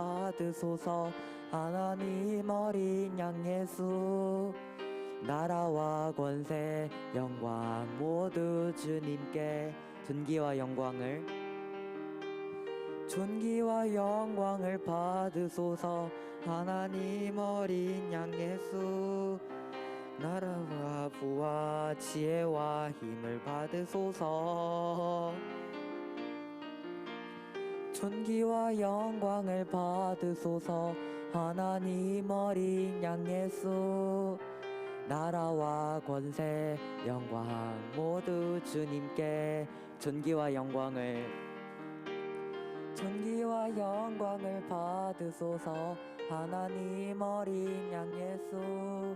받으소서. 하나님 어린 양 예수, 나라와 권세 영광 모두 주님께. 존귀와 영광을 받으소서. 하나님 어린 양 예수, 나라와 부와 지혜와 힘을 받으소서. 존귀와 영광을 받으소서. 하나님 어린 양 예수, 나라와 권세 영광 모두 주님께. 존귀와 영광을 받으소서. 하나님 어린 양 예수,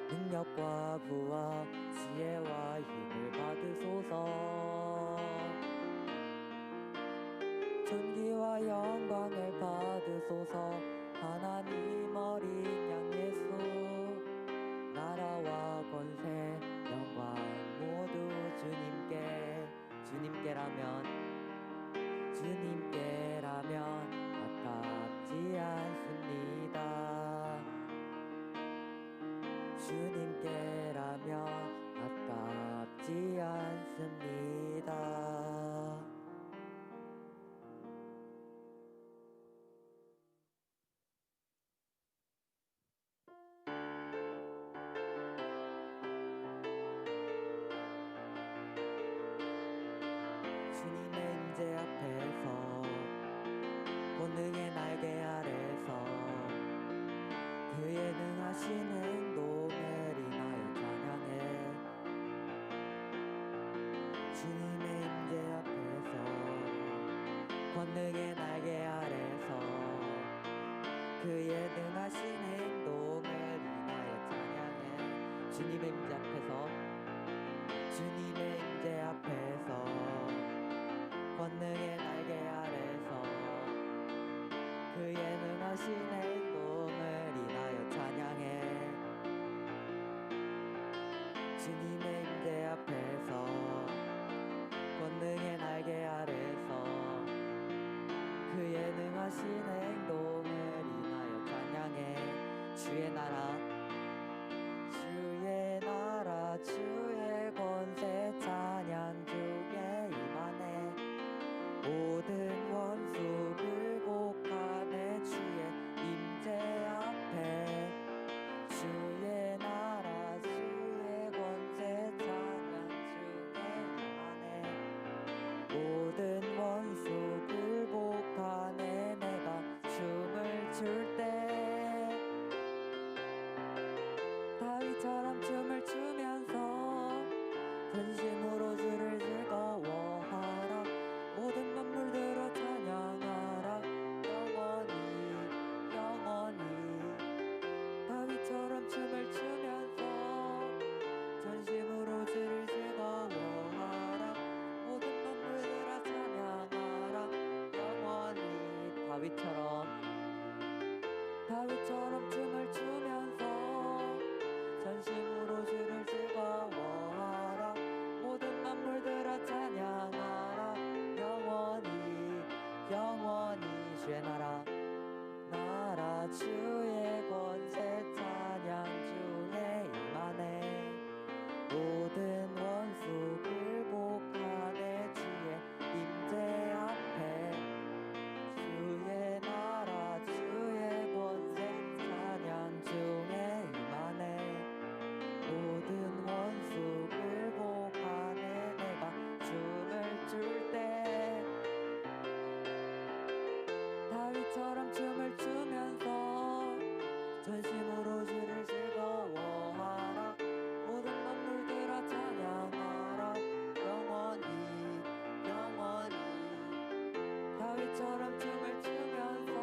능력과 부와 지혜와 힘을 받으소서. 존귀와 영광을 받으소서. 하나님 어린 양 예수, 나라와 권세 영광 모두 주님께. 주님께라면 아깝지 않습니다. 주님께라면 아깝지 않습니다. 주님의 임재 앞에서, 본능의 날개 아래서 그의 능하신 행동을 인하여 찬양해. 주님의 임재 앞에서, 권능의 날개 아래서 그의 능하신 행동을 인하여 찬양해. 주님의 임재 앞에서, 권능의 날개 아래서 그의 능하신 행동을 인하여 찬양해. 주님의 임재 앞에서, 권능의 날개 아래서 그의 능하신 행동을 인하여 찬양해. 주의 나라 주의 권세 찬양 중에 임하네. 모든 원수 굴복하네. 주의 임재 앞에, 주의 나라 주의 권세 찬양 중에 임하네. 모든 원수 굴복하네. 내가 춤을 출 때 다윗처럼 춤을 추면서 전심으로 주를 즐거워하라. 모든 만물들아 찬양하라. 영원히 다윗처럼 춤을 추면서 전심으로 주를 즐거워하라. 모든 만물들아 찬양하라. 영원히 다윗처럼 춤을 추면서 전심으로 주를 즐거워하라. 모든 만물들아 찬양하라. 영원히 주의 나라 주의 권세 찬양 중에 임하네. 모든 원수 굴복하네. 주의 임재 앞에, 주의 나라 주의 권세 찬양 중에 임하네. 모든 원수 굴복하네. 내가 춤을 출 때 다윗처럼 춤을 추면서 전심으로 주를 즐거워하라. 모든 만물들아 찬양하라. 영원히 다윗처럼 춤을 추면서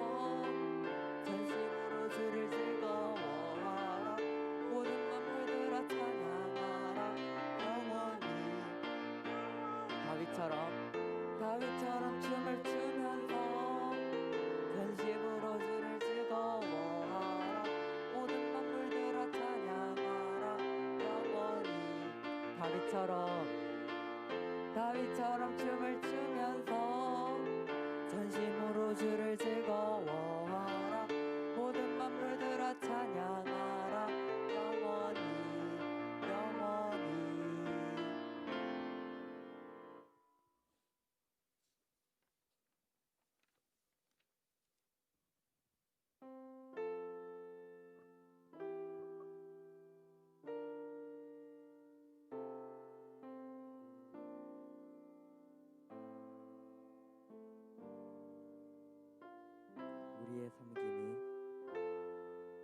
전심으로 주를 즐거워하라. 모든 만물들아 찬양하라. 영원히 다윗처럼 춤을 추면서 전심으로 주를 즐거워하라. 모든 만물들아 찬양하라. 영원히 다윗처럼 춤을 추면서 전심으로 주를 즐거워하라.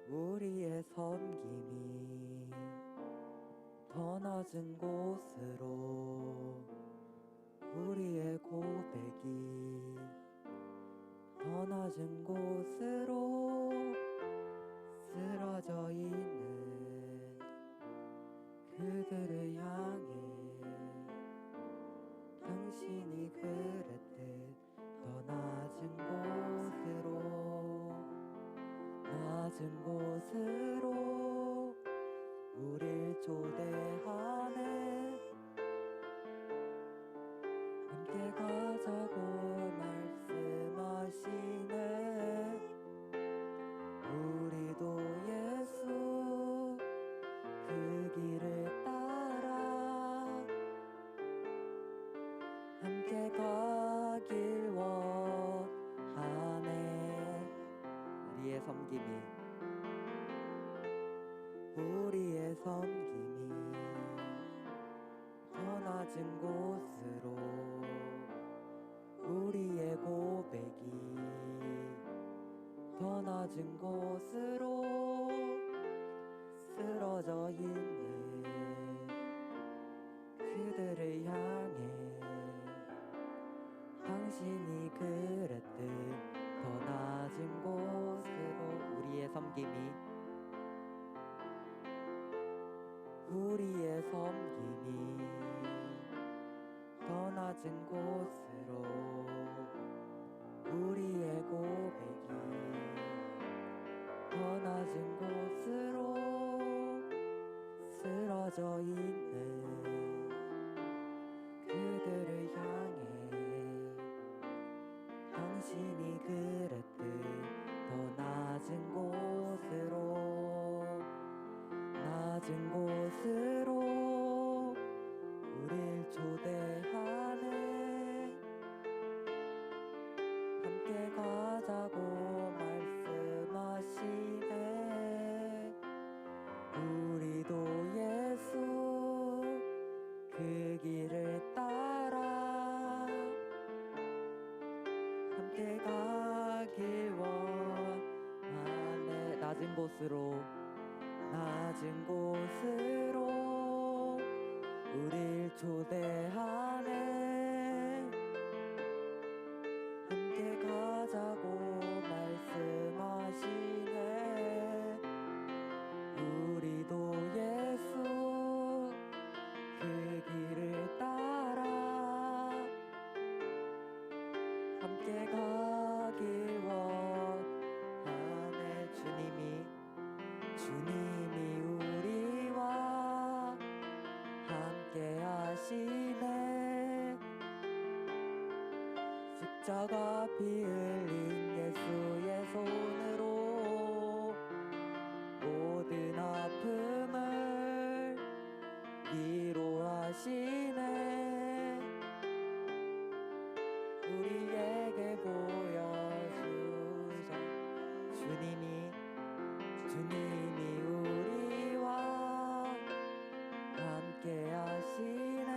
우리의 섬김이 더 낮은 곳으로 우리의 고백이 더 낮은 곳으로 쓰러져 있는 그들을 향해 당신이 그랬듯 더 낮은 곳으로 우릴 초대하네. 함께 가자고 말씀하시네. 우리도 예수 그 길을 따라 함께 가길 원하네. 우리의 섬김이 더 낮은 곳으로 우리의 고백이 더 낮은 곳으로 쓰러져 있는 그들을 향해 당신이 그랬듯 더 낮은 곳으로 우리의 섬김이 더 낮은 곳으로 우리의 고백이 더 낮은 곳으로 쓰러져 있는 그들을 향해 당신이 그랬듯 더 낮은 곳으로 우릴 초대하네. 함께 가자고 말씀하시네. 우리도 예수 그 길을 따라 함께 가길 원하네. 낮은 곳으로 우릴 초대하네. 함께 가자고 말씀하시네. 우리도 예수 그 길을 따라 함께 가길 원하네. 주님이 우리와 함께 하시네. 십자가 피 흘린 예수의 손으로 모든 아픔을 위로하시네. 우리에게 보여주셔. 주님이 우리와 함께 하시네.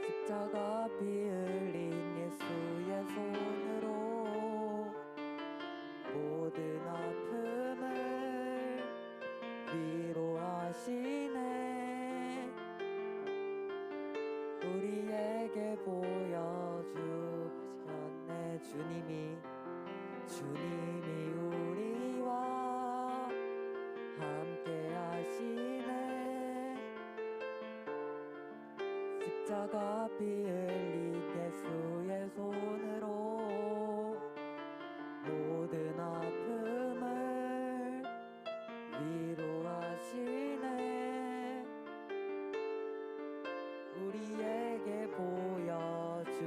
십자가 피 흘린 예수의 손으로 모든 아픔을 위로하시네. 우리에게 보여주셨네. 주님이 우리와 함께 하시네. 십자가 피 흘린 예수의 손으로 모든 아픔을 위로하시네. 우리에게 보여주셨네.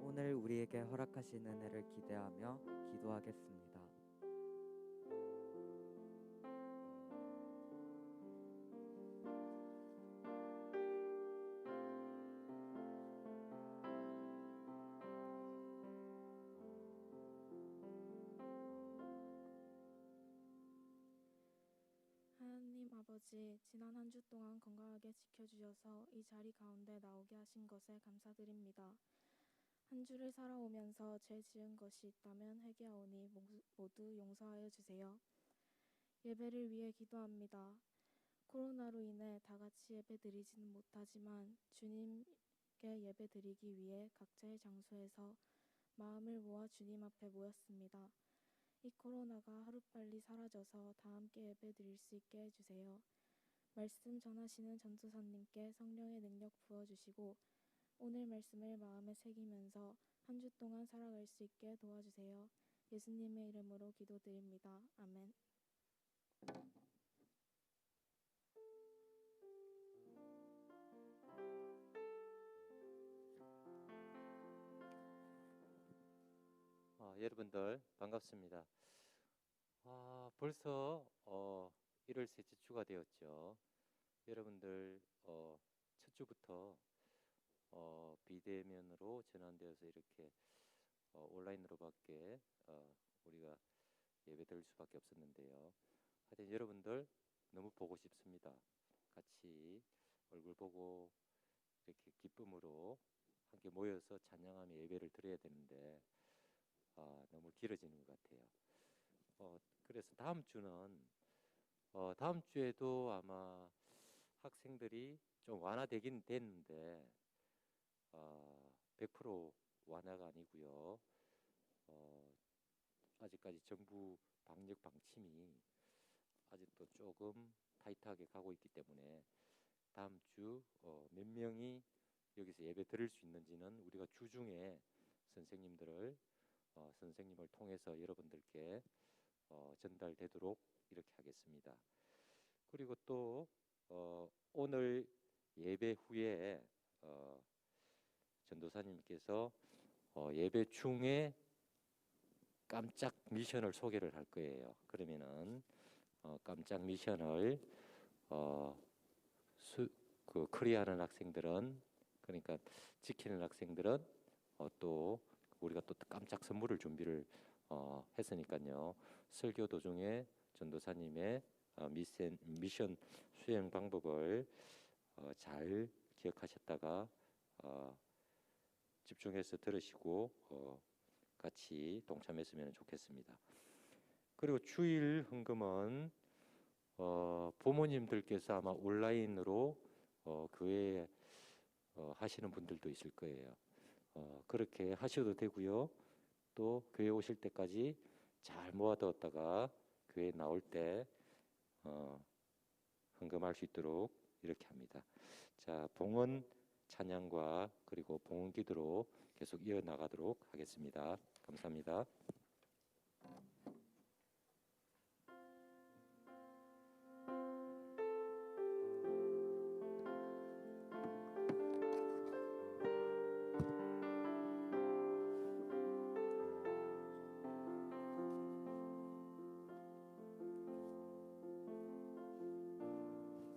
오늘 우리에게 허락하신 은혜를 기대하며 기도하겠습니다. 하나님 아버지, 아버지, 지난 한 주 동안 건강하게 지켜주셔서 이 자리 가운데 나오게 하신 것에 감사드립니다. 한 주를 살아오면서 죄 지은 것이 있다면 회개하오니 모두 용서하여 주세요. 예배를 위해 기도합니다. 코로나로 인해 다 같이 예배 드리지는 못하지만 주님께 예배 드리기 위해 각자의 장소에서 마음을 모아 주님 앞에 모였습니다. 이 코로나가 하루빨리 사라져서 다 함께 예배 드릴 수 있게 해주세요. 말씀 전하시는 전도사님께 성령의 능력 부어주시고 오늘 말씀을 마음에 새기면서 한 주 동안 살아갈 수 있게 도와주세요. 예수님의 이름으로 기도드립니다. 아멘. 여러분들 반갑습니다. 벌써 1월 셋째 주가 되었죠. 여러분들 첫 주부터 비대면으로 전환되어서 이렇게 온라인으로밖에 우리가 예배드릴 수밖에 없었는데요. 하여튼 여러분들 너무 보고 싶습니다. 같이 얼굴 보고 이렇게 기쁨으로 함께 모여서 찬양하며 예배를 드려야 되는데 너무 길어지는 것 같아요. 그래서 다음 주는 다음 주에도 아마 학생들이 좀 완화되긴 됐는데 100% 완화가 아니고요. 아직까지 정부 방역 방침이 아직도 조금 타이트하게 가고 있기 때문에 다음 주 몇 명이 여기서 예배 드릴 수 있는지는 우리가 주중에 선생님을 통해서 여러분들께 전달되도록 이렇게 하겠습니다. 그리고 또 오늘 예배 후에 전도사님께서 예배 중에 깜짝 미션을 소개를 할 거예요. 그러면은 깜짝 미션을 클리어하는 학생들은, 그러니까 지키는 학생들은 또 우리가 또 깜짝 선물을 준비를 했으니까요. 설교 도중에 전도사님의 미션 수행 방법을 잘 기억하셨다가 집중해서 들으시고 같이 동참했으면 좋겠습니다. 그리고 주일 헌금은 부모님들께서 아마 온라인으로 교회에 하시는 분들도 있을 거예요. 그렇게 하셔도 되고요. 또 교회 오실 때까지 잘 모아두었다가 교회 나올 때 헌금할 수 있도록 이렇게 합니다. 자, 봉헌 찬양과 그리고 봉헌 기도로 계속 이어나가도록 하겠습니다. 감사합니다.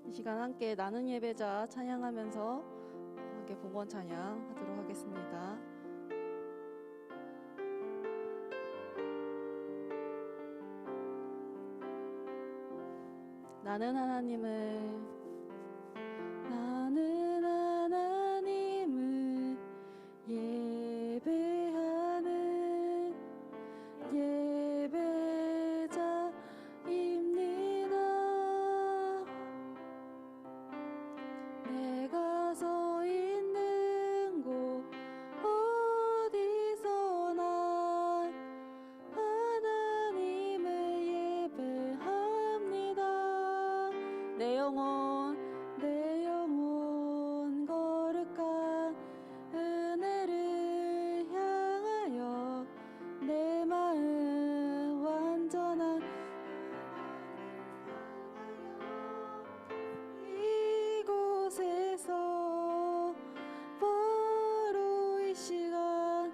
이 시간 함께 나는 예배자 찬양하면서 함께 봉헌 찬양하도록 하겠습니다. 나는 하나님을 예배하는 예배자입니다. 내가 서 있는 곳 어디서나 하나님을 예배합니다. 내 영혼 거룩한 은혜를 향하여 내 마음 완전한 이곳에서 바로 이 시간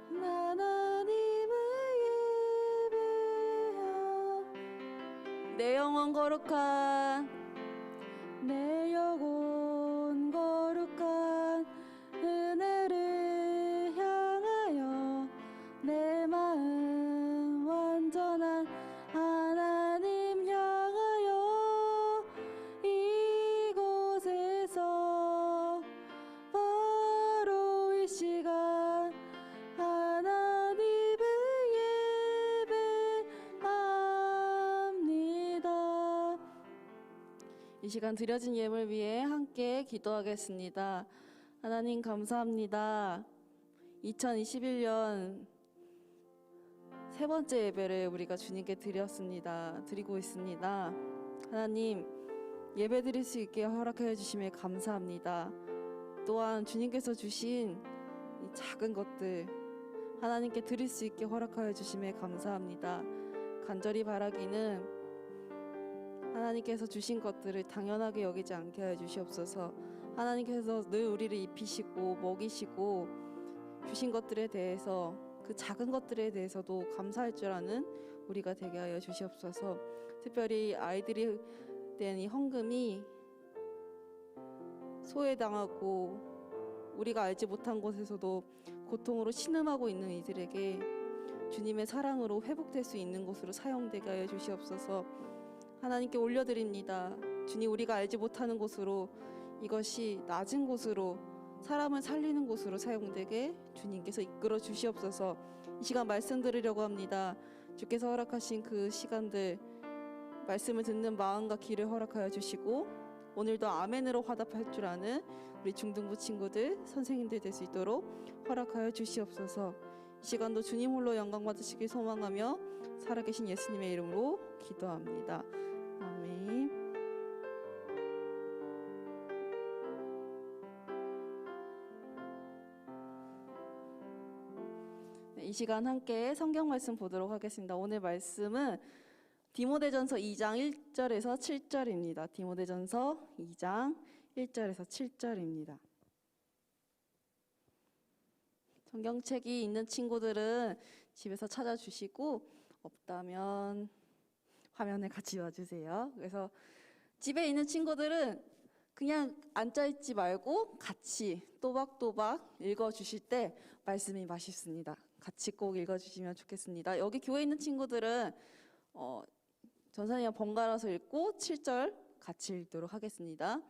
하나님을 예배하 내 영혼 거룩한 은혜를 향하여 내 마음 완전한 하나님 향하여 이 시간 드려진 예물 위해 함께 기도하겠습니다. 하나님 감사합니다. 2021년 세 번째 예배를 우리가 주님께 드리고 있습니다. 하나님 예배 드릴 수 있게 허락하여 주심에 감사합니다. 또한 주님께서 주신 이 작은 것들 하나님께 드릴 수 있게 허락하여 주심에 감사합니다. 간절히 바라기는 하나님께서 주신 것들을 당연하게 여기지 않게 하여 주시옵소서. 하나님께서 늘 우리를 입히시고 먹이시고 주신 것들에 대해서 그 작은 것들에 대해서도 감사할 줄 아는 우리가 되게 하여 주시옵소서. 특별히 아이들이 된 이 헌금이 소외당하고 우리가 알지 못한 곳에서도 고통으로 신음하고 있는 이들에게 주님의 사랑으로 회복될 수 있는 곳으로 사용되게 하여 주시옵소서. 하나님께 올려드립니다. 주님, 우리가 알지 못하는 곳으로, 이것이 낮은 곳으로, 사람을 살리는 곳으로 사용되게 주님께서 이끌어 주시옵소서. 이 시간 말씀 들으려고 합니다. 주께서 허락하신 그 시간들, 말씀을 듣는 마음과 귀를 허락하여 주시고 오늘도 아멘으로 화답할 줄 아는 우리 중등부 친구들, 선생님들 될 수 있도록 허락하여 주시옵소서. 이 시간도 주님 홀로 영광 받으시길 소망하며 살아계신 예수님의 이름으로 기도합니다. 아멘. 이 시간 함께 성경 말씀 보도록 하겠습니다. 오늘 말씀은 디모데전서 2장 1절에서 7절입니다. 디모데전서 2장 1절에서 7절입니다. 성경책이 있는 친구들은 집에서 찾아주시고 없다면 화면에 같이 와주세요. 그래서 집에 있는 친구들은 그냥 앉아있지 말고 같이 또박또박 읽어주실 때 말씀이 맛있습니다. 같이 꼭 읽어주시면 좋겠습니다. 여기 교회에 있는 친구들은 전사님과 번갈아서 읽고 7절 같이 읽도록 하겠습니다.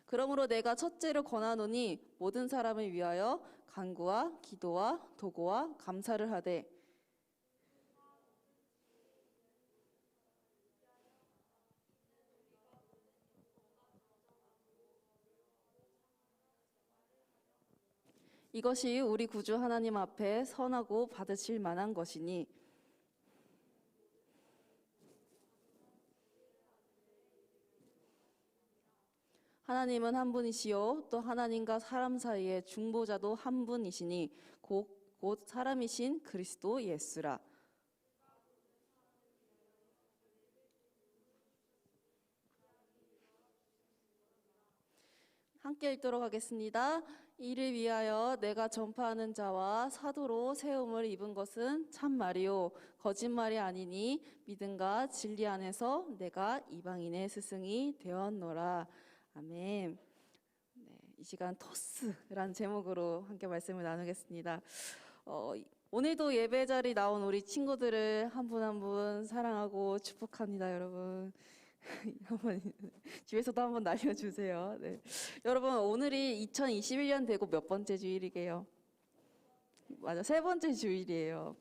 그러므로 내가 첫째로 권하노니 모든 사람을 위하여 간구와 기도와 도고와 감사를 하되 이것이 우리 구주 하나님 앞에 선하고 받으실 만한 것이니 하나님은 한 분이시요 또 하나님과 사람 사이의 중보자도 한 분이시니 곧 사람이신 그리스도 예수라. 함께 읽도록 하겠습니다. 이를 위하여 내가 전파하는 자와 사도로 세움을 입은 것은 참말이요 거짓말이 아니니 믿음과 진리 안에서 내가 이방인의 스승이 되었노라. 아멘. 네, 이 시간 토스라는 제목으로 함께 말씀을 나누겠습니다. 오늘도 예배 자리 나온 우리 친구들을 한 분 한 분 사랑하고 축복합니다, 여러분. 한번 집에서도 한번 날려주세요. 네. 여러분, 오늘이 2021년 되고 몇 번째 주일이게요? 맞아, 세 번째 주일이에요.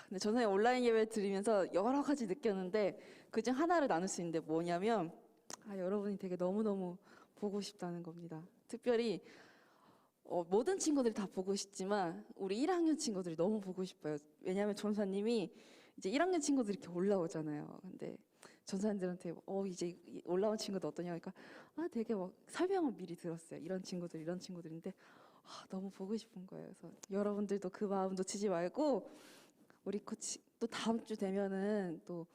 근데 전에 온라인 예배 드리면서 여러 가지 느꼈는데 그중 하나를 나눌 수 있는데 뭐냐면 여러분이 되게 너무너무 보고 싶다는 겁니다. 특별히 모든 친구들이 다 보고 싶지만 우리 1학년 친구들이 너무 보고 싶어요. 왜냐하면 전사님이 이제 1학년 친구들이 이렇게 올라오잖아요. 근데 전사님들한테 이제 올라온 친구들 어떠냐 그러니까 되게 막 설명을 미리 들었어요. 이런 친구들인데 너무 보고 싶은 거예요. 그래서 여러분들도 그 마음 놓치지 말고 우리 코치 또 다음 주 되면은 또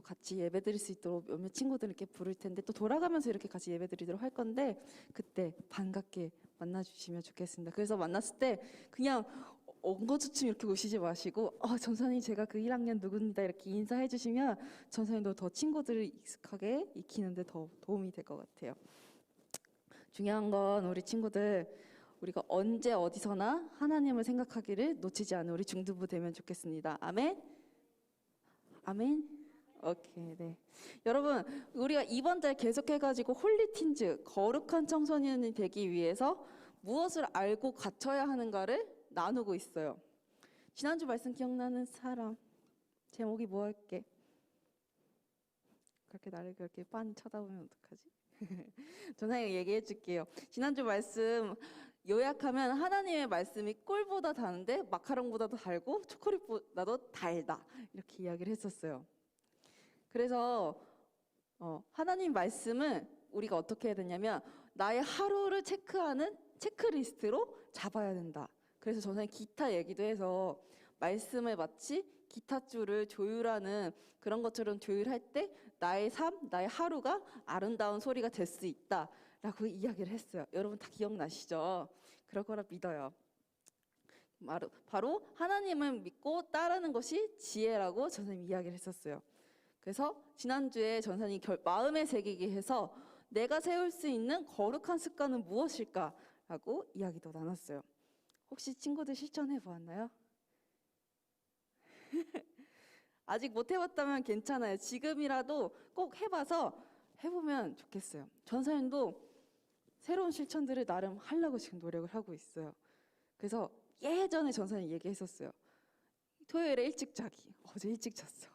같이 예배 드릴 수 있도록 몇몇 친구들 이렇게 부를 텐데 또 돌아가면서 이렇게 같이 예배 드리도록 할 건데 그때 반갑게 만나주시면 좋겠습니다. 그래서 만났을 때 그냥 엉거주춤 이렇게 오시지 마시고 전사님 제가 그 1학년 누구입니다 이렇게 인사해 주시면 전사님도 더 친구들을 익숙하게 익히는데 더 도움이 될 것 같아요. 중요한 건 우리 친구들 우리가 언제 어디서나 하나님을 생각하기를 놓치지 않은 우리 중등부 되면 좋겠습니다. 아멘? 아멘? 오케이, 네. 여러분, 우리가 이번 달 계속해가지고 홀리틴즈, 거룩한 청소년이 되기 위해서 무엇을 알고 갖춰야 하는가를 나누고 있어요. 지난주 말씀 기억나는 사람, 제목이 뭐였게? 그렇게 나를 그렇게 빤히 쳐다보면 어떡하지? 전사님 얘기해 줄게요. 지난주 말씀 요약하면 하나님의 말씀이 꿀보다 다는데 마카롱보다도 달고 초콜릿보다도 달다. 이렇게 이야기를 했었어요. 그래서 하나님 말씀은 우리가 어떻게 해야 되냐면 나의 하루를 체크하는 체크리스트로 잡아야 된다. 그래서 전사님 기타 얘기도 해서 말씀을 마치 기타줄을 조율하는 그런 것처럼 조율할 때 나의 삶, 나의 하루가 아름다운 소리가 될 수 있다라고 이야기를 했어요. 여러분 다 기억나시죠? 그럴 거라 믿어요. 바로 하나님을 믿고 따르는 것이 지혜라고 전사님 이야기를 했었어요. 그래서 지난주에 전사님 마음에 새기게 해서 내가 세울 수 있는 거룩한 습관은 무엇일까라고 이야기도 나눴어요. 혹시 친구들 실천해 보았나요? 아직 못 해봤다면 괜찮아요. 지금이라도 꼭 해봐서 해보면 좋겠어요. 전사님도 새로운 실천들을 나름 하려고 지금 노력을 하고 있어요. 그래서 예전에 전사님 얘기했었어요. 토요일에 일찍 자기. 어제 일찍 잤어.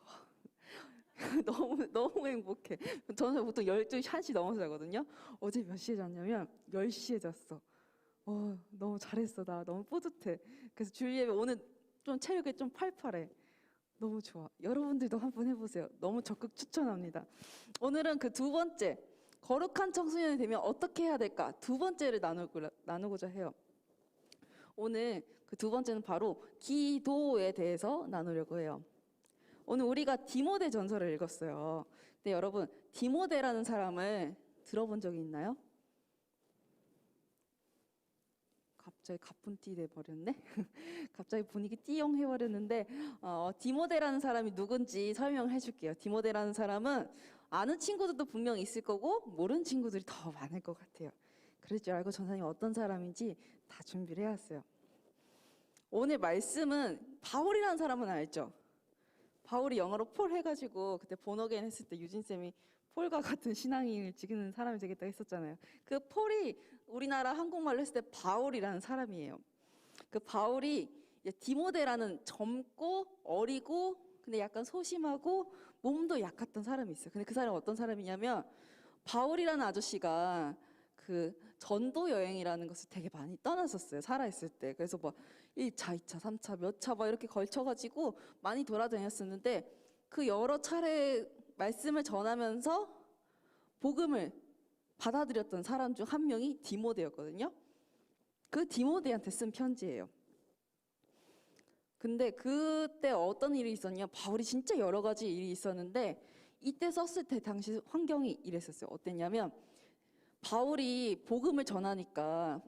너무 행복해. 저는 보통 12시, 1시 넘어서 자거든요. 어제 몇 시에 잤냐면 10시에 잤어. 너무 잘했어. 나 너무 뿌듯해. 그래서 주일 예배 오늘 좀 체력이 좀 팔팔해. 너무 좋아. 여러분들도 한번 해보세요. 너무 적극 추천합니다. 오늘은 그 두 번째, 거룩한 청소년이 되면 어떻게 해야 될까? 두 번째를 나누고자 해요. 오늘 그 두 번째는 바로 기도에 대해서 나누려고 해요. 오늘 우리가 디모데 전서를 읽었어요. 근데 여러분, 디모데라는 사람을 들어본 적이 있나요? 갑자기 가뿐띠 돼버렸네. 갑자기 분위기 띠용 해버렸는데 디모데라는 사람이 누군지 설명을 해줄게요. 디모데라는 사람은 아는 친구들도 분명 있을 거고 모르는 친구들이 더 많을 것 같아요. 그럴 줄 알고 전사님 어떤 사람인지 다 준비를 해왔어요. 오늘 말씀은 바울이라는 사람은 알죠? 바울이 영어로 폴 해가지고 그때 본어게인 했을 때 유진쌤이 폴과 같은 신앙을 지키는 사람이 되겠다 했었잖아요. 그 폴이 우리나라 한국말로 했을 때 바울이라는 사람이에요. 그 바울이 디모데라는 젊고 어리고 근데 약간 소심하고 몸도 약했던 사람이 있어요. 근데 그 사람은 어떤 사람이냐면 바울이라는 아저씨가 그 전도 여행이라는 것을 되게 많이 떠났었어요. 살아있을 때. 그래서 뭐 1차, 2차, 3차, 몇 차 막 이렇게 걸쳐가지고 많이 돌아다녔었는데 그 여러 차례 말씀을 전하면서 복음을 받아들였던 사람 중 한 명이 디모데였거든요. 그 디모데한테 쓴 편지예요. 근데 그때 어떤 일이 있었냐? 바울이 진짜 여러 가지 일이 있었는데 이때 썼을 때 당시 환경이 이랬었어요. 어땠냐면 바울이 복음을 전하니까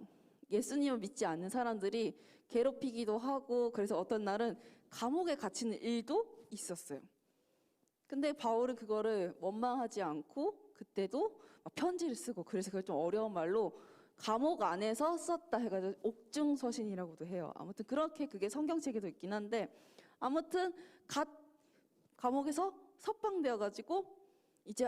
예수님을 믿지 않는 사람들이 괴롭히기도 하고 그래서 어떤 날은 감옥에 갇히는 일도 있었어요. 근데 바울은 그거를 원망하지 않고 그때도 편지를 쓰고 그래서 그걸 좀 어려운 말로 감옥 안에서 썼다 해가지고 옥중서신이라고도 해요. 아무튼 그렇게 그게 성경책에도 있긴 한데 아무튼 감옥에서 석방되어가지고 이제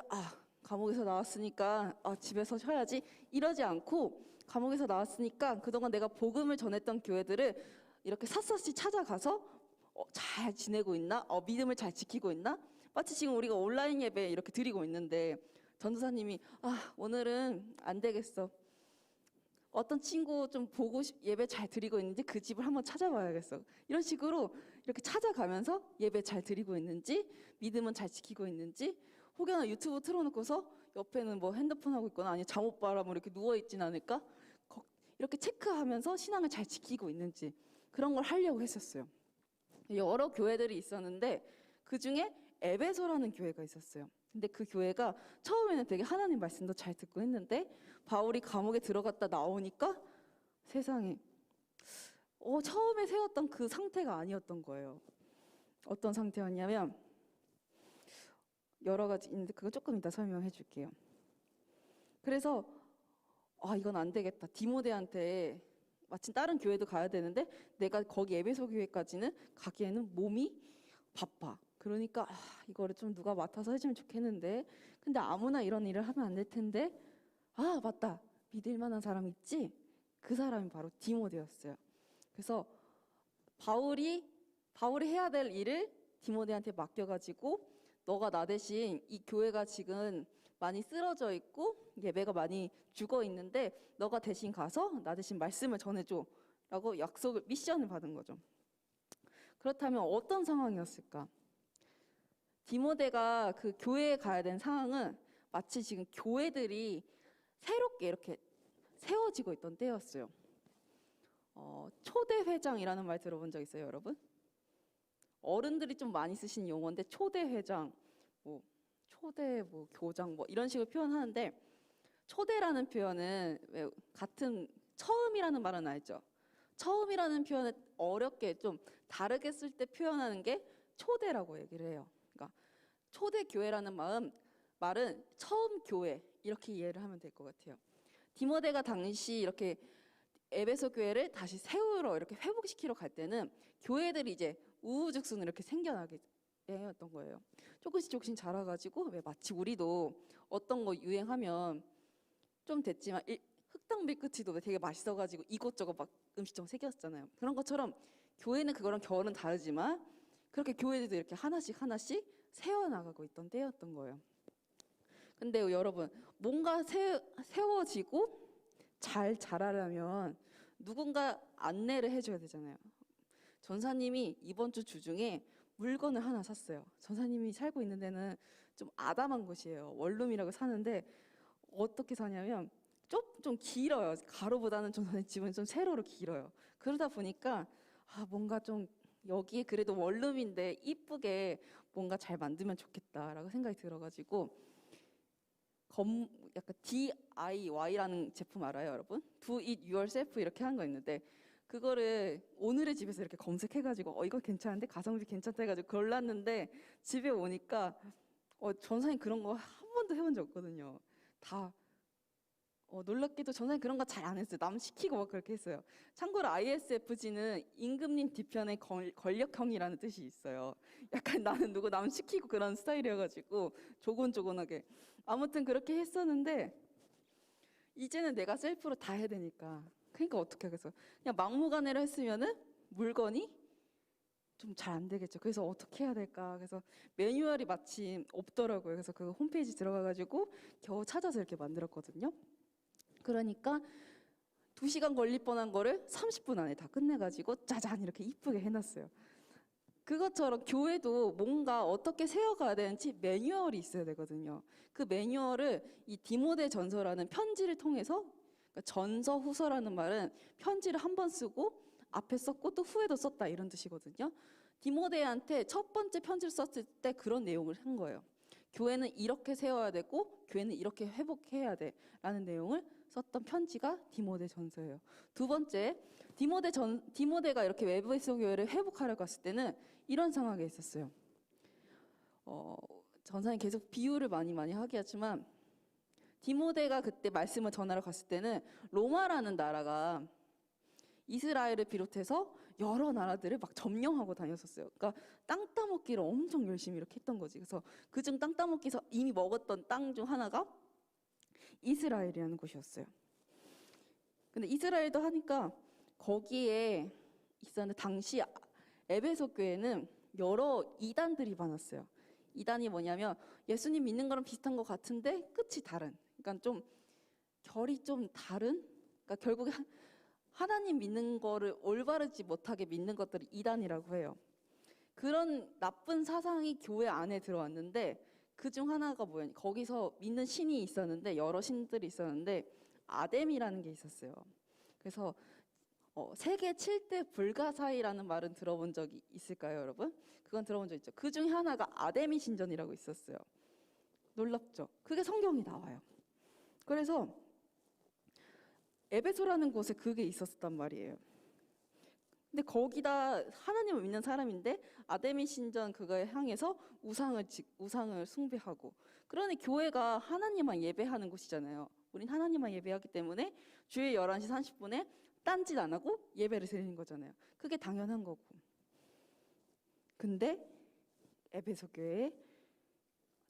감옥에서 나왔으니까 집에서 쉬어야지 이러지 않고 감옥에서 나왔으니까 그동안 내가 복음을 전했던 교회들을 이렇게 샅샅이 찾아가서 잘 지내고 있나? 믿음을 잘 지키고 있나? 마치 지금 우리가 온라인 예배 이렇게 드리고 있는데 전도사님이 오늘은 안 되겠어. 어떤 친구 좀 보고 예배 잘 드리고 있는지 그 집을 한번 찾아봐야겠어. 이런 식으로 이렇게 찾아가면서 예배 잘 드리고 있는지 믿음은 잘 지키고 있는지 혹여나 유튜브 틀어놓고서 옆에는 뭐 핸드폰 하고 있거나 아니면 잠옷 바라보고 이렇게 누워있진 않을까? 이렇게 체크하면서 신앙을 잘 지키고 있는지 그런 걸 하려고 했었어요. 여러 교회들이 있었는데 그중에 에베소라는 교회가 있었어요. 근데 그 교회가 처음에는 되게 하나님 말씀도 잘 듣고 했는데 바울이 감옥에 들어갔다 나오니까 세상에 처음에 세웠던 그 상태가 아니었던 거예요. 어떤 상태였냐면 여러 가지 있는데 그거 조금 이따 설명해 줄게요. 그래서 이건 안 되겠다. 디모데한테 마침 다른 교회도 가야 되는데 내가 거기 에베소 교회까지는 가기에는 몸이 바빠. 그러니까 이거를 좀 누가 맡아서 해주면 좋겠는데 근데 아무나 이런 일을 하면 안 될 텐데 맞다. 믿을 만한 사람 있지? 그 사람이 바로 디모데였어요. 그래서 바울이 해야 될 일을 디모데한테 맡겨가지고 너가 나 대신 이 교회가 지금 많이 쓰러져 있고 예배가 많이 죽어 있는데 너가 대신 가서 나 대신 말씀을 전해줘 라고 약속을 미션을 받은 거죠. 그렇다면 어떤 상황이었을까? 디모데가 그 교회에 가야 된 상황은 마치 지금 교회들이 새롭게 이렇게 세워지고 있던 때였어요. 초대 회장이라는 말 들어본 적 있어요, 여러분? 어른들이 좀 많이 쓰신 용어인데 초대 회장, 초대 교장 이런 식으로 표현하는데 초대라는 표현은 왜 같은 처음이라는 말은 알죠? 처음이라는 표현을 어렵게 좀 다르게 쓸 때 표현하는 게 초대라고 얘기를 해요. 그러니까 초대 교회라는 말은 처음 교회 이렇게 이해를 하면 될 것 같아요. 디모데가 당시 이렇게 에베소 교회를 다시 세우러 이렇게 회복시키러 갈 때는 교회들이 이제 우후죽순으로 이렇게 생겨나게 되었던 거예요. 조금씩 자라가지고 왜 마치 우리도 어떤 거 유행하면 좀 됐지만 흑당 밀크티도 되게 맛있어가지고 이것저것 막 음식점 새겼잖아요. 그런 것처럼 교회는 그거랑 결은 다르지만 그렇게 교회들도 이렇게 하나씩 세워나가고 있던 때였던 거예요. 근데 여러분 뭔가 세워지고 잘 자라려면 누군가 안내를 해줘야 되잖아요. 전사님이 이번 주 주중에 물건을 하나 샀어요. 전사님이 살고 있는 데는 좀 아담한 곳이에요. 원룸이라고 사는데 어떻게 사냐면 좀 길어요. 가로보다는 전사님 집은 좀 세로로 길어요. 그러다 보니까 뭔가 좀 여기에 그래도 원룸인데 이쁘게 뭔가 잘 만들면 좋겠다라고 생각이 들어가지고 약간 DIY라는 제품 알아요, 여러분? Do it yourself 이렇게 한 거 있는데 그거를 오늘의 집에서 이렇게 검색해가지고 이거 괜찮은데 가성비 괜찮다 해가지고 골랐는데 집에 오니까 전사님 그런 거 한 번도 해본 적 없거든요. 다 놀랍게도 전사님 그런 거 잘 안 했어요. 남 시키고 막 그렇게 했어요. 참고로 ISFJ는 임금님 뒤편의 권력형이라는 뜻이 있어요. 약간 나는 누구 남 시키고 그런 스타일이어가지고 조곤조곤하게 아무튼 그렇게 했었는데 이제는 내가 셀프로 다 해야 되니까 그러니까 어떻게 하겠어. 그냥 막무가내로 했으면은 물건이 좀 잘 안 되겠죠. 그래서 어떻게 해야 될까. 그래서 매뉴얼이 마침 없더라고요. 그래서 그 홈페이지 들어가가지고 겨우 찾아서 이렇게 만들었거든요. 그러니까 2시간 걸릴 뻔한 거를 30분 안에 다 끝내가지고 짜잔 이렇게 이쁘게 해놨어요. 그것처럼 교회도 뭔가 어떻게 세워가야 되는지 매뉴얼이 있어야 되거든요. 그 매뉴얼을 이 디모데 전서라는 편지를 통해서 그러니까 전서 후서라는 말은 편지를 한 번 쓰고 앞에 썼고 또 후에도 썼다 이런 뜻이거든요. 디모데한테 첫 번째 편지를 썼을 때 그런 내용을 한 거예요. 교회는 이렇게 세워야 되고 교회는 이렇게 회복해야 돼라는 내용을 썼던 편지가 디모데 전서예요. 두 번째, 디모데가 이렇게 에베소 교회를 회복하려고 했을 때는 이런 상황에 있었어요. 전사님 계속 비유를 많이 하게 하지만 디모데가 그때 말씀을 전하러 갔을 때는 로마라는 나라가 이스라엘을 비롯해서 여러 나라들을 막 점령하고 다녔었어요. 그러니까 땅 따먹기를 엄청 열심히 이렇게 했던 거지. 그래서 그중 땅 따먹기에서 이미 먹었던 땅 중 하나가 이스라엘이라는 곳이었어요. 근데 이스라엘도 하니까 거기에 있었는데 당시 에베소 교회는 여러 이단들이 많았어요. 이단이 뭐냐면 예수님 믿는 거랑 비슷한 것 같은데 끝이 다른. 그러니까 좀 결이 좀 다른. 그러니까 결국에 하나님 믿는 거를 올바르지 못하게 믿는 것들을 이단이라고 해요. 그런 나쁜 사상이 교회 안에 들어왔는데 그중 하나가 뭐였냐? 거기서 믿는 신이 있었는데 여러 신들이 있었는데 아뎀이라는 게 있었어요. 그래서 세계 7대 불가사의라는 말은 들어본 적이 있을까요, 여러분? 그건 들어본 적 있죠. 그 중에 하나가 아데미 신전이라고 있었어요. 놀랍죠? 그게 성경이 나와요. 그래서 에베소라는 곳에 그게 있었단 말이에요. 근데 거기다 하나님을 믿는 사람인데 아데미 신전 그거에 향해서 우상을 숭배하고 그러니 교회가 하나님만 예배하는 곳이잖아요. 우린 하나님만 예배하기 때문에 주일 11시 30분에 딴짓 안 하고 예배를 드리는 거잖아요. 그게 당연한 거고. 근데 에베소 교회에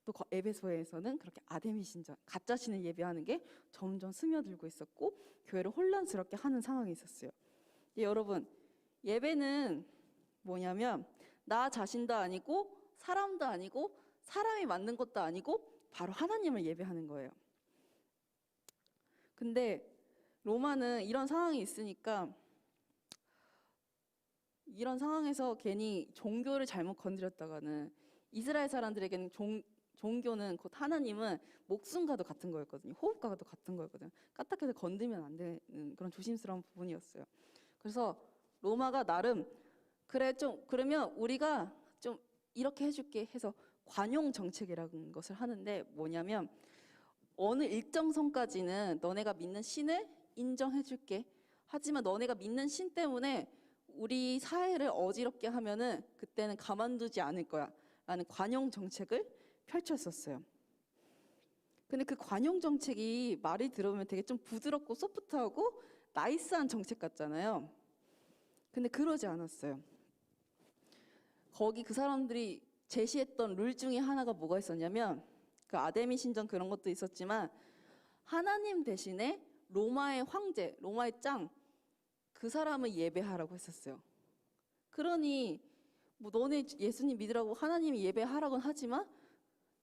또 에베소에서는 그렇게 아데미 신전 가짜 신을 예배하는 게 점점 스며들고 있었고 교회를 혼란스럽게 하는 상황이 있었어요. 여러분 예배는 뭐냐면 나 자신도 아니고 사람도 아니고 사람이 만든 것도 아니고 바로 하나님을 예배하는 거예요. 근데 로마는 이런 상황이 있으니까 이런 상황에서 괜히 종교를 잘못 건드렸다가는 이스라엘 사람들에게는 종교는 곧 하나님은 목숨과도 같은 거였거든요. 호흡과도 같은 거였거든요. 까딱해서 건드면 안 되는 그런 조심스러운 부분이었어요. 그래서 로마가 나름 그래 좀 그러면 우리가 좀 이렇게 해줄게 해서 관용 정책이라는 것을 하는데 뭐냐면 어느 일정 선까지는 너네가 믿는 신을 인정해줄게. 하지만 너네가 믿는 신 때문에 우리 사회를 어지럽게 하면은 그때는 가만두지 않을 거야 라는 관용 정책을 펼쳤었어요. 근데 그 관용 정책이 말이 들어보면 되게 좀 부드럽고 소프트하고 나이스한 정책 같잖아요. 근데 그러지 않았어요. 거기 그 사람들이 제시했던 룰 중에 하나가 뭐가 있었냐면 그 아데미 신전 그런 것도 있었지만 하나님 대신에 로마의 황제, 로마의 짱 그 사람을 예배하라고 했었어요. 그러니 뭐 너네 예수님 믿으라고 하나님이 예배하라고는 하지만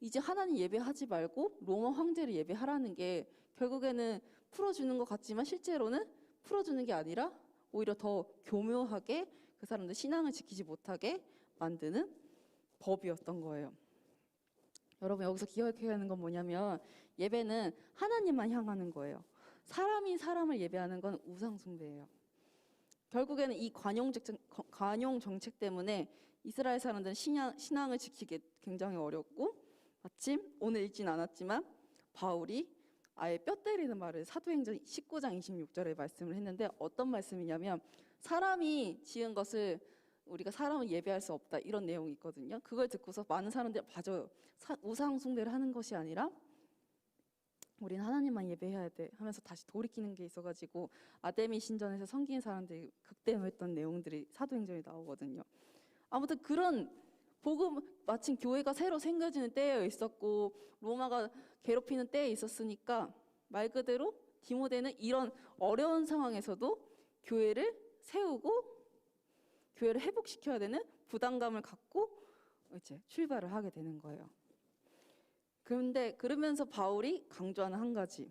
이제 하나님 예배하지 말고 로마 황제를 예배하라는 게 결국에는 풀어주는 것 같지만 실제로는 풀어주는 게 아니라 오히려 더 교묘하게 그 사람들 신앙을 지키지 못하게 만드는 법이었던 거예요. 여러분 여기서 기억해야 하는 건 뭐냐면 예배는 하나님만 향하는 거예요. 사람이 사람을 예배하는 건 우상숭배예요. 결국에는 이 관용 정책 때문에 이스라엘 사람들은 신앙을 지키기 굉장히 어렵고 마침 오늘 읽진 않았지만 바울이 아예 뼈 때리는 말을 사도행전 19장 26절에 말씀을 했는데 어떤 말씀이냐면 사람이 지은 것을 우리가 사람을 예배할 수 없다 이런 내용이 있거든요. 그걸 듣고서 많은 사람들이 맞아요. 우상 숭배를 하는 것이 아니라 우리는 하나님만 예배해야 돼 하면서 다시 돌이키는 게 있어가지고 아데미 신전에서 섬기는 사람들이 극대노했던 내용들이 사도행전에 나오거든요. 아무튼 그런 복음 마침 교회가 새로 생겨지는 때에 있었고 로마가 괴롭히는 때에 있었으니까 말 그대로 디모데는 이런 어려운 상황에서도 교회를 세우고 교회를 회복시켜야 되는 부담감을 갖고 이제 출발을 하게 되는 거예요. 그런데 그러면서 바울이 강조하는 한 가지,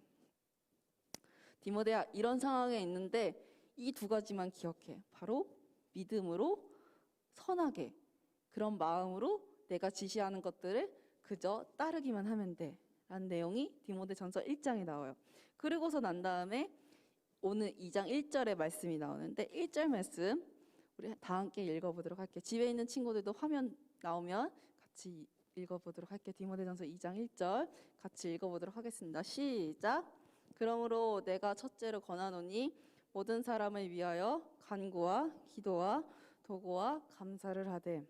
디모데야 이런 상황에 있는데 이 두 가지만 기억해. 바로 믿음으로 선하게 그런 마음으로 내가 지시하는 것들을 그저 따르기만 하면 돼 라는 내용이 디모데전서 1장에 나와요. 그리고서 난 다음에 오늘 2장 1절의 말씀이 나오는데 1절 말씀 우리 다 함께 읽어보도록 할게요. 집에 있는 친구들도 화면 나오면 같이 읽어보도록 할게요. 디모데전서 2장 1절 같이 읽어보도록 하겠습니다. 시작. 그러므로 내가 첫째로 권하노니 모든 사람을 위하여 간구와 기도와 도구와 감사를 하되.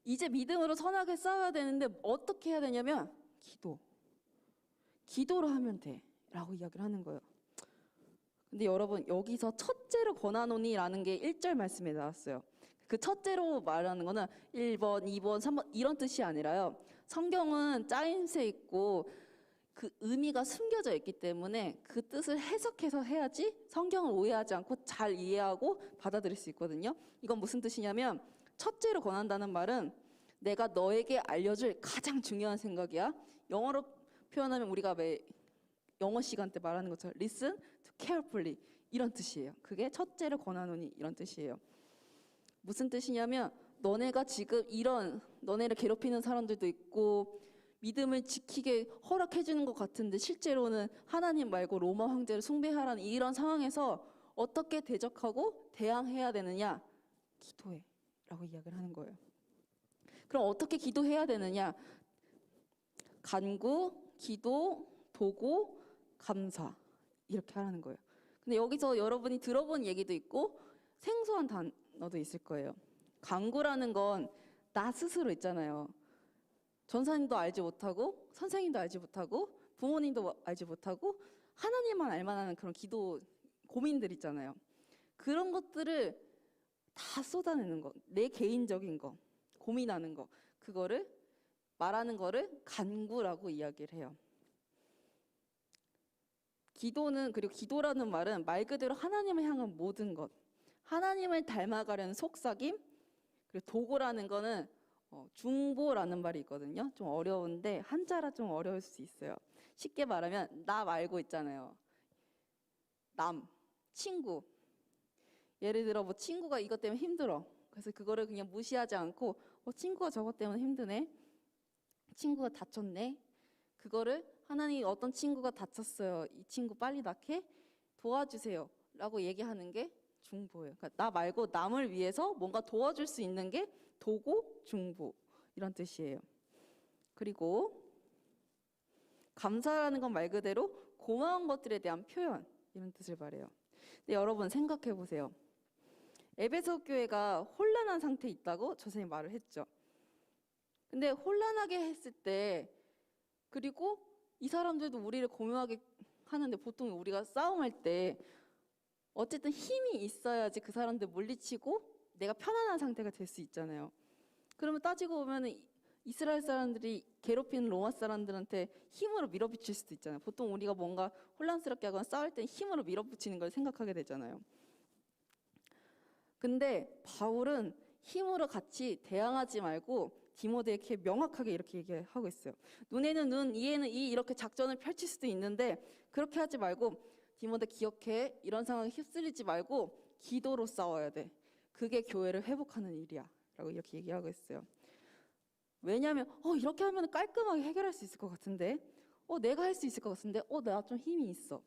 이제 믿음으로 선하게 싸워야 되는데 어떻게 해야 되냐면 기도로 하면 돼 라고 이야기를 하는 거예요. 근데 여러분 여기서 첫째로 권하노니라는 게 1절 말씀에 나왔어요. 그 첫째로 말하는 거는 1번, 2번, 3번 이런 뜻이 아니라요. 성경은 짜임새 있고 그 의미가 숨겨져 있기 때문에 그 뜻을 해석해서 해야지 성경을 오해하지 않고 잘 이해하고 받아들일 수 있거든요. 이건 무슨 뜻이냐면 첫째로 권한다는 말은 내가 너에게 알려줄 가장 중요한 생각이야. 영어로 표현하면 우리가 매 영어 시간 때 말하는 것처럼 listen to carefully 이런 뜻이에요. 그게 첫째로 권하노니 이런 뜻이에요. 무슨 뜻이냐면 너네가 지금 이런 너네를 괴롭히는 사람들도 있고 믿음을 지키게 허락해 주는 것 같은데 실제로는 하나님 말고 로마 황제를 숭배하라는 이런 상황에서 어떻게 대적하고 대항해야 되느냐? 기도해 라고 이야기를 하는 거예요. 그럼 어떻게 기도해야 되느냐? 간구, 기도, 도구, 감사 이렇게 하라는 거예요. 근데 여기서 여러분이 들어본 얘기도 있고 생소한 단어도 있을 거예요. 간구라는 건 나 스스로 있잖아요. 전사님도 알지 못하고 선생님도 알지 못하고 부모님도 알지 못하고 하나님만 알만한 그런 기도 고민들 있잖아요. 그런 것들을 다 쏟아내는 거, 내 개인적인 거, 고민하는 거, 그거를 말하는 거를 간구라고 이야기를 해요. 기도는 그리고 기도라는 말은 말 그대로 하나님을 향한 모든 것, 하나님을 닮아가려는 속삭임, 그리고 도구라는 거는 중보라는 말이 있거든요. 좀 어려운데 한자라 좀 어려울 수 있어요. 쉽게 말하면 나 말고 있잖아요. 남, 친구. 예를 들어 뭐 친구가 이것 때문에 힘들어. 그래서 그거를 그냥 무시하지 않고 친구가 저것 때문에 힘드네. 친구가 다쳤네. 그거를 하나님이 어떤 친구가 다쳤어요. 이 친구 빨리 낫게 도와주세요. 라고 얘기하는 게 중보예요. 그러니까 나 말고 남을 위해서 뭔가 도와줄 수 있는 게 도고 중보 이런 뜻이에요. 그리고 감사라는 건 말 그대로 고마운 것들에 대한 표현 이런 뜻을 말해요. 근데 여러분 생각해 보세요. 에베소 교회가 혼란한 상태에 있다고 선생님이 말을 했죠. 근데 혼란하게 했을 때 그리고 이 사람들도 우리를 공유하게 하는데 보통 우리가 싸움할 때 어쨌든 힘이 있어야지 그 사람들 물리치고 내가 편안한 상태가 될 수 있잖아요. 그러면 따지고 보면 이스라엘 사람들이 괴롭히는 로마 사람들한테 힘으로 밀어붙일 수도 있잖아요. 보통 우리가 뭔가 혼란스럽게 하거나 싸울 때 힘으로 밀어붙이는 걸 생각하게 되잖아요. 근데 바울은 힘으로 같이 대항하지 말고 디모데에게 명확하게 이렇게 얘기하고 있어요. 눈에는 눈, 이에는 이 이렇게 작전을 펼칠 수도 있는데 그렇게 하지 말고 디모데 기억해. 이런 상황에 휩쓸리지 말고 기도로 싸워야 돼. 그게 교회를 회복하는 일이야. 라고 이렇게 얘기하고 있어요. 왜냐하면 이렇게 하면 깔끔하게 해결할 수 있을 것 같은데 내가 할 수 있을 것 같은데 나 좀 힘이 있어.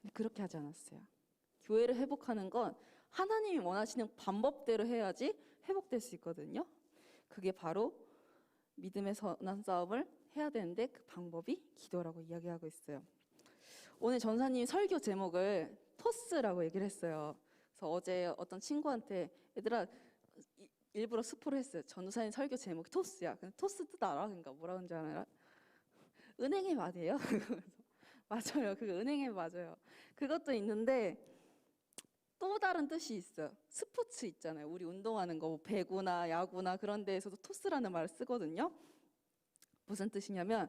근데 그렇게 하지 않았어요. 교회를 회복하는 건 하나님이 원하시는 방법대로 해야지 회복될 수 있거든요. 그게 바로 믿음의 선한 싸움을 해야 되는데 그 방법이 기도라고 이야기하고 있어요. 오늘 전사님 설교 제목을 토스라고 얘기를 했어요. 그래서 어제 어떤 친구한테 얘들아 일부러 스포를 했어요. 전사님 설교 제목이 토스야. 근데 토스 뜻 알아? 그러니까 뭐라는 줄 알아요? 은행의 맛이에요. 맞아요. 그거 은행의 맞아요. 그것도 있는데 또 다른 뜻이 있어요. 스포츠 있잖아요. 우리 운동하는 거, 배구나 야구나 그런 데에서도 토스라는 말을 쓰거든요. 무슨 뜻이냐면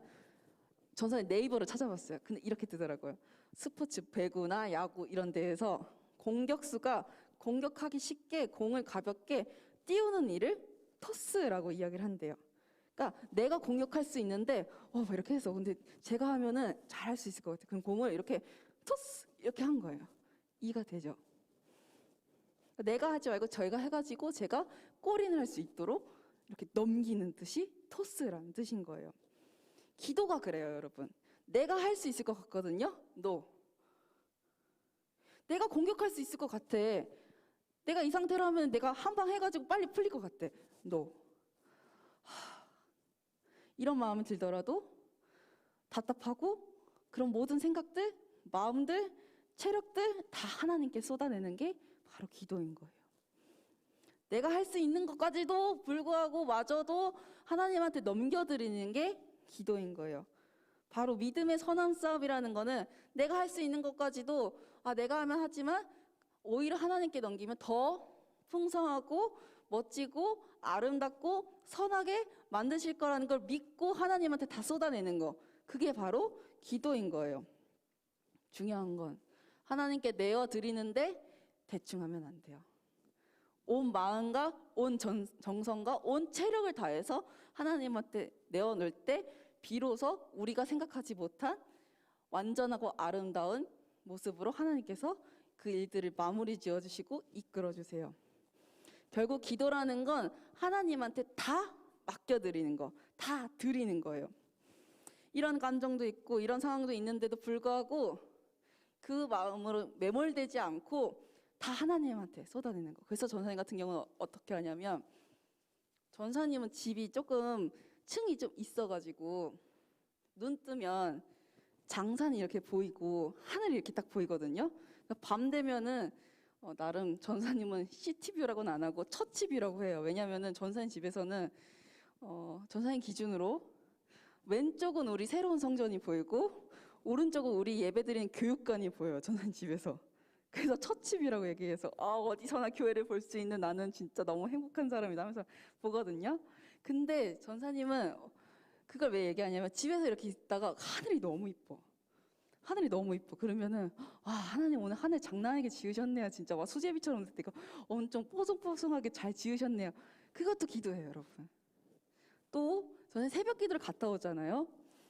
전사님 네이버를 찾아봤어요. 근데 이렇게 뜨더라고요. 스포츠, 배구나 야구 이런 데에서 공격수가 공격하기 쉽게 공을 가볍게 띄우는 일을 토스라고 이야기를 한대요. 그러니까 내가 공격할 수 있는데 뭐 이렇게 해서 근데 제가 하면은 잘할 수 있을 것 같아요. 그럼 공을 이렇게 토스 이렇게 한 거예요. 이해가 되죠? 내가 하지 말고 저희가 해가지고 제가 골인을 할 수 있도록 이렇게 넘기는 뜻이 토스라는 뜻인 거예요. 기도가 그래요, 여러분. 내가 할 수 있을 것 같거든요. 내가 공격할 수 있을 것 같아. 내가 이 상태로 하면 내가 한 방 해가지고 빨리 풀릴 것 같아. 이런 마음이 들더라도 답답하고 그런 모든 생각들, 마음들, 체력들 다 하나님께 쏟아내는 게 바로 기도인 거예요. 내가 할 수 있는 것까지도 불구하고 마저도 하나님한테 넘겨드리는 게 기도인 거예요. 바로 믿음의 선한 싸움이라는 거는 내가 할 수 있는 것까지도 내가 하면 하지만 오히려 하나님께 넘기면 더 풍성하고 멋지고 아름답고 선하게 만드실 거라는 걸 믿고 하나님한테 다 쏟아내는 거. 그게 바로 기도인 거예요. 중요한 건 하나님께 내어드리는데 대충 하면 안 돼요. 온 마음과 온 정성과 온 체력을 다해서 하나님한테 내어놓을 때 비로소 우리가 생각하지 못한 완전하고 아름다운 모습으로 하나님께서 그 일들을 마무리 지어주시고 이끌어주세요. 결국 기도라는 건 하나님한테 다 맡겨드리는 거, 다 드리는 거예요. 이런 감정도 있고 이런 상황도 있는데도 불구하고 그 마음으로 매몰되지 않고 다 하나님한테 쏟아내는 거. 그래서 전사님 같은 경우는 어떻게 하냐면 전사님은 집이 조금 층이 좀 있어가지고 눈 뜨면 장산이 이렇게 보이고 하늘이 이렇게 딱 보이거든요. 밤 되면은 나름 전사님은 시티뷰라고는 안 하고 처치뷰라고 해요. 왜냐면은 전사님 집에서는 전사님 기준으로 왼쪽은 우리 새로운 성전이 보이고 오른쪽은 우리 예배드리는 교육관이 보여요. 전사님 집에서. 그래서 처치뷰라고 얘기해서 어디서나 교회를 볼 수 있는 나는 진짜 너무 행복한 사람이다 하면서 보거든요. 근데 전사님은 그걸 왜 얘기하냐면 집에서 이렇게 있다가 하늘이 너무 이뻐. 하늘이 너무 이뻐. 그러면은 하나님 오늘 하늘 장난 아니게 지으셨네요. 진짜 막 수제비처럼 됐고 엄청 뽀송뽀송하게 잘 지으셨네요. 그것도 기도해요, 여러분. 또 저는 새벽 기도를 갔다 오잖아요.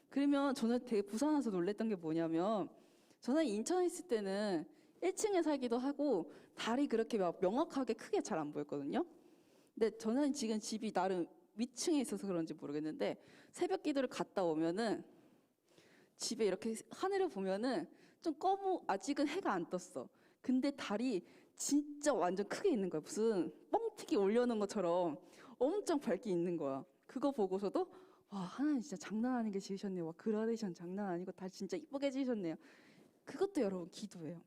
그러면 저는 되게 부산 와서 놀랬던 게 뭐냐면 저는 인천에 있을 때는 1층에 살기도 하고 달이 그렇게 막 명확하게 크게 잘 안 보였거든요. 근데 저는 지금 집이 나름 위층에 있어서 그런지 모르겠는데 새벽 기도를 갔다 오면은 집에 이렇게 하늘을 보면은 좀 아직은 해가 안 떴어. 근데 달이 진짜 완전 크게 있는 거야. 무슨 뻥튀기 올려놓은 것처럼 엄청 밝게 있는 거야. 그거 보고서도 와, 하나님 진짜 장난 아니게 지으셨네요. 와, 그라데이션 장난 아니고 달 진짜 이쁘게 지으셨네요. 그것도 여러분 기도예요.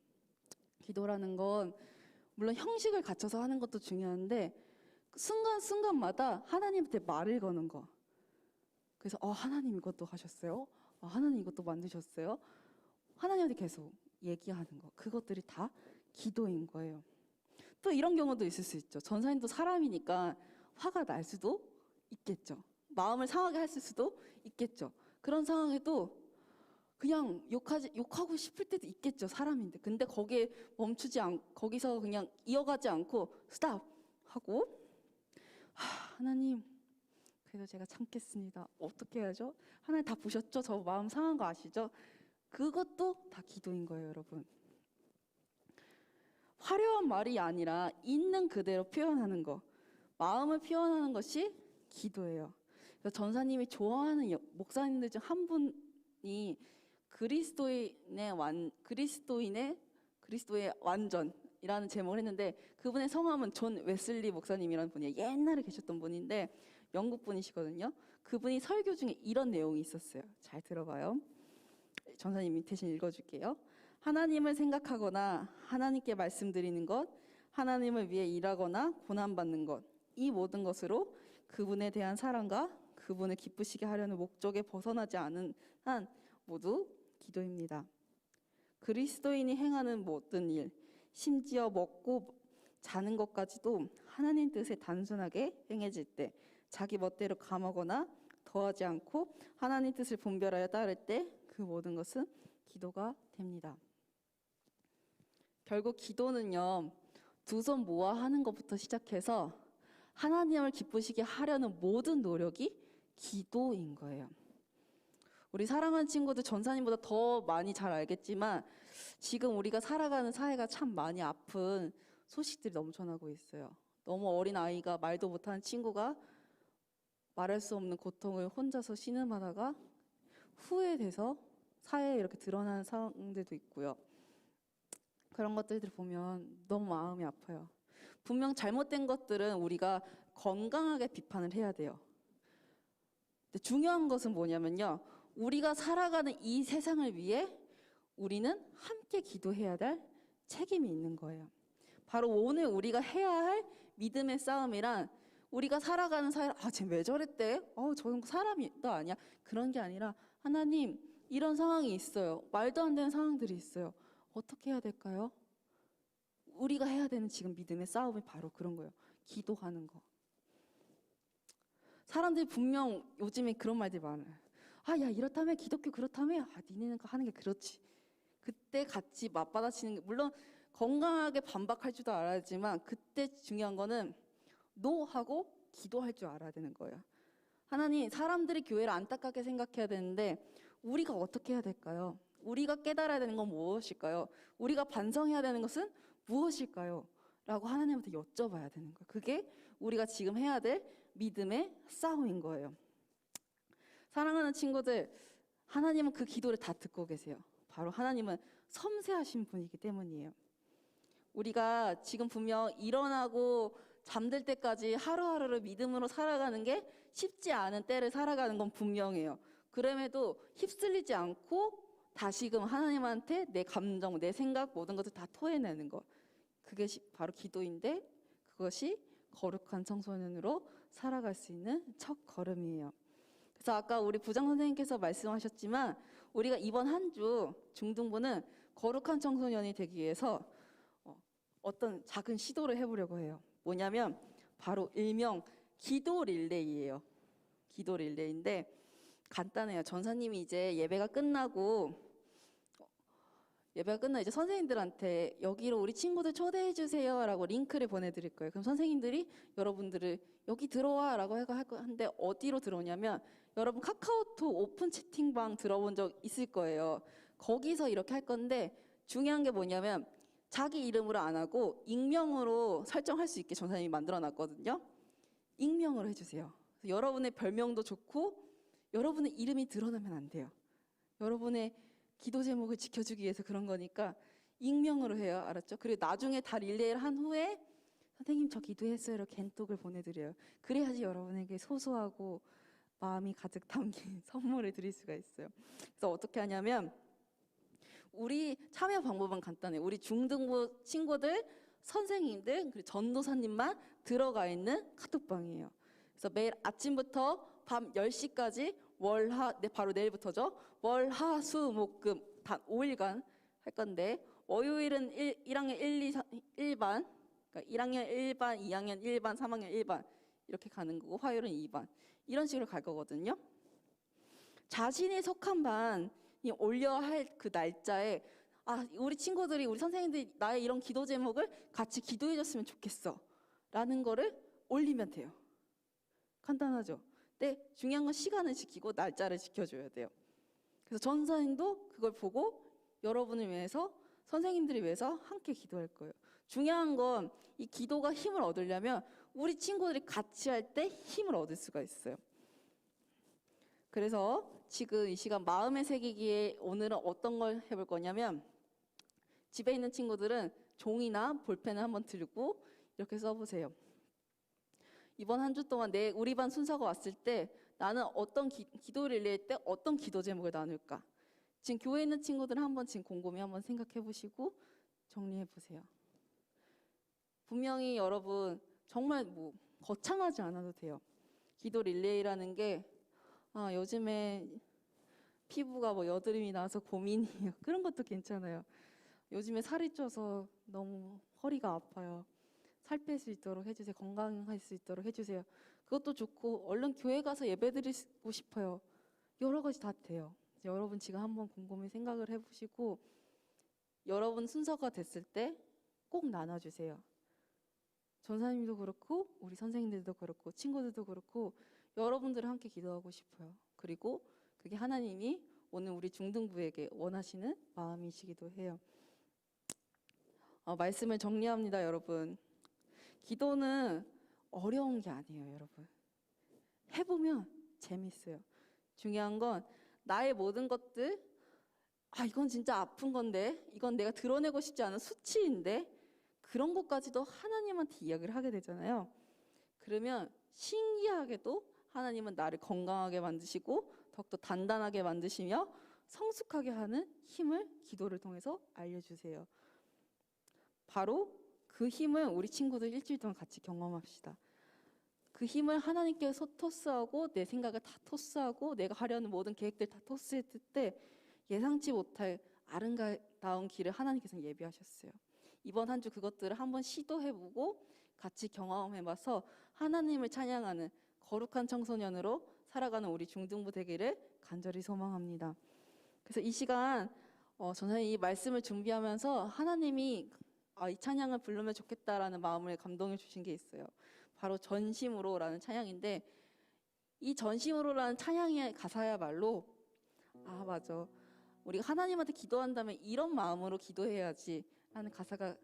기도라는 건 물론 형식을 갖춰서 하는 것도 중요한데 순간순간마다 하나님한테 말을 거는 거. 그래서 하나님 이것도 하셨어요? 하나님 이것도 만드셨어요? 하나님한테 계속 얘기하는 거. 그것들이 다 기도인 거예요. 또 이런 경우도 있을 수 있죠. 전사님도 사람이니까 화가 날 수도 있겠죠. 마음을 상하게 했을 수도 있겠죠. 그런 상황에도 그냥 욕하고 싶을 때도 있겠죠. 사람인데. 근데 거기에 거기서 그냥 이어가지 않고 스탑 하고 하나님 그래도 제가 참겠습니다. 어떻게 해야죠? 하나님 다 보셨죠? 저 마음 상한 거 아시죠? 그것도 다 기도인 거예요, 여러분. 화려한 말이 아니라 있는 그대로 표현하는 거, 마음을 표현하는 것이 기도예요. 그래서 전사님이 좋아하는 목사님들 중 한 분이 그리스도의 완전이라는 제목을 했는데 그분의 성함은 존 웨슬리 목사님이라는 분이에요. 옛날에 계셨던 분인데 영국 분이시거든요. 그분이 설교 중에 이런 내용이 있었어요. 잘 들어봐요. 전사님이 대신 읽어줄게요. 하나님을 생각하거나 하나님께 말씀드리는 것, 하나님을 위해 일하거나 고난받는 것, 이 모든 것으로 그분에 대한 사랑과 그분을 기쁘시게 하려는 목적에 벗어나지 않은 한 모두 기도입니다. 그리스도인이 행하는 모든 일, 심지어 먹고 자는 것까지도 하나님 뜻에 단순하게 행해질 때 자기 멋대로 감하거나 더하지 않고 하나님 뜻을 분별하여 따를 때 그 모든 것은 기도가 됩니다. 결국 기도는요, 두 손 모아 하는 것부터 시작해서 하나님을 기쁘시게 하려는 모든 노력이 기도인 거예요. 우리 사랑하는 친구들 전사님보다 더 많이 잘 알겠지만 지금 우리가 살아가는 사회가 참 많이 아픈 소식들이 넘쳐나고 있어요. 너무 어린 아이가 말도 못하는 친구가 말할 수 없는 고통을 혼자서 신음하다가 후회돼서 사회에 이렇게 드러나는 상황들도 있고요. 그런 것들을 보면 너무 마음이 아파요. 분명 잘못된 것들은 우리가 건강하게 비판을 해야 돼요. 근데 중요한 것은 뭐냐면요. 우리가 살아가는 이 세상을 위해 우리는 함께 기도해야 될 책임이 있는 거예요. 바로 오늘 우리가 해야 할 믿음의 싸움이란 우리가 살아가는 사회, 쟤 왜 저랬대? 저는 사람이 너 아니야. 그런 게 아니라 하나님 이런 상황이 있어요. 말도 안 되는 상황들이 있어요. 어떻게 해야 될까요? 우리가 해야 되는 지금 믿음의 싸움이 바로 그런 거예요. 기도하는 거. 사람들이 분명 요즘에 그런 말들이 많아요. 야 이렇다며 기독교 그렇다며 니네는 하는 게 그렇지. 그때 같이 맞받아치는 게 물론 건강하게 반박할 줄도 알아야지만 그때 중요한 거는 노하고 기도할 줄 알아야 되는 거예요. 하나님 사람들이 교회를 안타깝게 생각해야 되는데 우리가 어떻게 해야 될까요? 우리가 깨달아야 되는 건 무엇일까요? 우리가 반성해야 되는 것은 무엇일까요? 라고 하나님한테 여쭤봐야 되는 거예요. 그게 우리가 지금 해야 될 믿음의 싸움인 거예요. 사랑하는 친구들, 하나님은 그 기도를 다 듣고 계세요. 바로 하나님은 섬세하신 분이기 때문이에요. 우리가 지금 분명 일어나고 잠들 때까지 하루하루를 믿음으로 살아가는 게 쉽지 않은 때를 살아가는 건 분명해요. 그럼에도 휩쓸리지 않고 다시금 하나님한테 내 감정, 내 생각 모든 것을 다 토해내는 것. 그게 바로 기도인데 그것이 거룩한 청소년으로 살아갈 수 있는 첫 걸음이에요. 그래서 아까 우리 부장 선생님께서 말씀하셨지만 우리가 이번 한 주 중등부는 거룩한 청소년이 되기 위해서 어떤 작은 시도를 해보려고 해요. 뭐냐면 바로 일명 기도 릴레이예요. 기도 릴레이인데 간단해요. 전사님이 이제 예배가 끝나고 예배가 끝나 이제 선생님들한테 여기로 우리 친구들 초대해 주세요라고 링크를 보내드릴 거예요. 그럼 선생님들이 여러분들을 여기 들어와라고 하는데 어디로 들어오냐면 여러분 카카오톡 오픈 채팅방 들어본 적 있을 거예요. 거기서 이렇게 할 건데 중요한 게 뭐냐면 자기 이름으로 안 하고 익명으로 설정할 수 있게 전사님이 만들어 놨거든요. 익명으로 해주세요. 여러분의 별명도 좋고 여러분의 이름이 드러나면 안 돼요. 여러분의 기도 제목을 지켜주기 위해서 그런 거니까 익명으로 해요. 알았죠? 그리고 나중에 다 릴레이를 한 후에 선생님 저 기도했어요. 겐톡을 보내드려요. 그래야지 여러분에게 소소하고 마음이 가득 담긴 선물을 드릴 수가 있어요. 그래서 어떻게 하냐면 우리 참여 방법은 간단해요. 우리 중등부 친구들, 선생님들, 그리고 전도사님만 들어가 있는 카톡방이에요. 그래서 매일 아침부터 밤 10시까지 바로 내일부터죠. 월, 화, 수, 목, 금 단 5일간 할 건데 월요일은 1학년 1, 2, 1반, 그러니까 1학년 1반, 2학년 1반, 3학년 1반 이렇게 가는 거고 화요일은 2반 이런 식으로 갈 거거든요. 자신이 속한 반이 올려야 할 그 날짜에 우리 친구들이 우리 선생님들이 나의 이런 기도 제목을 같이 기도해 줬으면 좋겠어 라는 거를 올리면 돼요. 간단하죠? 근데 중요한 건 시간을 지키고 날짜를 지켜줘야 돼요. 그래서 전사님도 그걸 보고 여러분을 위해서 선생님들을 위해서 함께 기도할 거예요. 중요한 건 이 기도가 힘을 얻으려면 우리 친구들이 같이 할 때 힘을 얻을 수가 있어요. 그래서 지금 이 시간 마음에 새기기에 오늘은 어떤 걸 해볼 거냐면 집에 있는 친구들은 종이나 볼펜을 한번 들고 이렇게 써보세요. 이번 한 주 동안 우리 반 순서가 왔을 때 나는 어떤 기도를 릴레이할 때 어떤 기도 제목을 나눌까? 지금 교회에 있는 친구들은 한번 지금 곰곰이 한번 생각해 보시고 정리해 보세요. 분명히 여러분 정말 거창하지 않아도 돼요. 기도 릴레이라는 게 요즘에 피부가 여드름이 나서 고민이에요. 그런 것도 괜찮아요. 요즘에 살이 쪄서 너무 허리가 아파요. 살 뺄 수 있도록 해주세요. 건강할 수 있도록 해주세요. 그것도 좋고 얼른 교회 가서 예배드리고 싶어요. 여러 가지 다 돼요. 여러분 지금 한번 곰곰이 생각을 해보시고 여러분 순서가 됐을 때 꼭 나눠주세요. 전사님도 그렇고 우리 선생님들도 그렇고 친구들도 그렇고 여러분들을 함께 기도하고 싶어요. 그리고 그게 하나님이 오늘 우리 중등부에게 원하시는 마음이시기도 해요. 말씀을 정리합니다, 여러분. 기도는 어려운 게 아니에요, 여러분. 해보면 재밌어요. 중요한 건 나의 모든 것들, 이건 진짜 아픈 건데, 이건 내가 드러내고 싶지 않은 수치인데, 그런 것까지도 하나님한테 이야기를 하게 되잖아요. 그러면 신기하게도 하나님은 나를 건강하게 만드시고 더욱더 단단하게 만드시며 성숙하게 하는 힘을 기도를 통해서 알려주세요. 바로 그 힘을 우리 친구들 일주일 동안 같이 경험합시다. 그 힘을 하나님께 토스하고 내 생각을 다 토스하고 내가 하려는 모든 계획들 다 토스했을 때 예상치 못할 아름다운 길을 하나님께서 예비하셨어요. 이번 한 주 그것들을 한번 시도해보고 같이 경험해봐서 하나님을 찬양하는 거룩한 청소년으로 살아가는 우리 중등부 되기를 간절히 소망합니다. 그래서 이 시간 저는 이 말씀을 준비하면서 하나님이 이 찬양을 부르면 좋겠다라는 마음을 감동해 주신 게 있어요. 바로 전심으로라는 찬양인데 이 전심으로라는 찬양의 가사야말로 맞아. 우리가 하나님한테 기도한다면 이런 마음으로 기도해야지 라는 가사가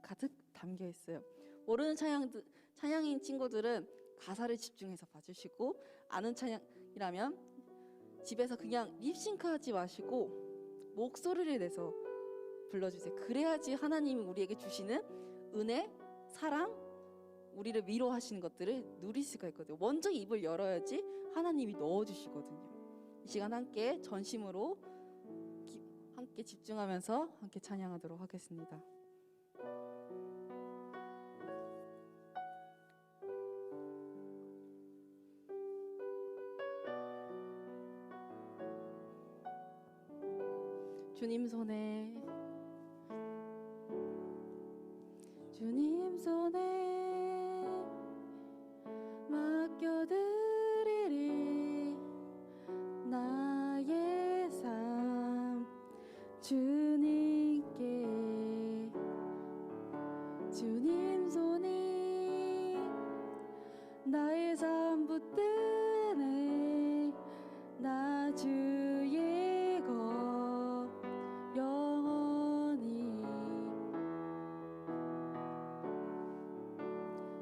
가득 담겨 있어요. 모르는 찬양인 친구들은 가사를 집중해서 봐주시고 아는 찬양이라면 집에서 그냥 립싱크 하지 마시고 목소리를 내서 불러주세요. 그래야지 하나님이 우리에게 주시는 은혜, 사랑, 우리를 위로하시는 것들을 누릴 수가 있거든요. 먼저 입을 열어야지 하나님이 넣어주시거든요. 이 시간 함께 전심으로 함께 집중하면서 함께 찬양하도록 하겠습니다. 주님 손에 맡겨드리리 나의 삶 주님 주님 손이 나의 삶 붙드네. 나 주의 것 영원히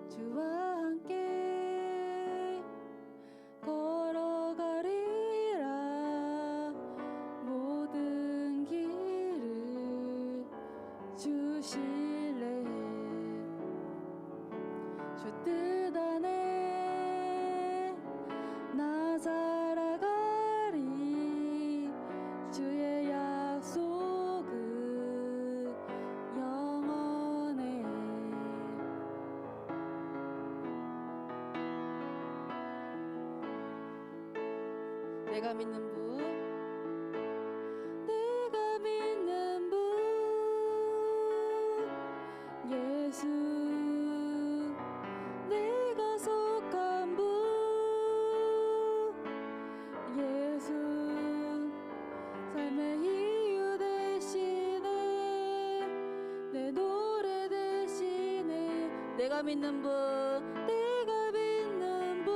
주와 함께 걸어가리라. 모든 길을 주실래. 주 뜻 안에 나 살아가리. 주의 약속은 영원해. 내가 믿는 분, 내가 믿는 분, 예수. 내가 속한 분, 예수. 삶의 이유 되시네. 내 노래 되시네. 내가 믿는 분, 내가 믿는 분,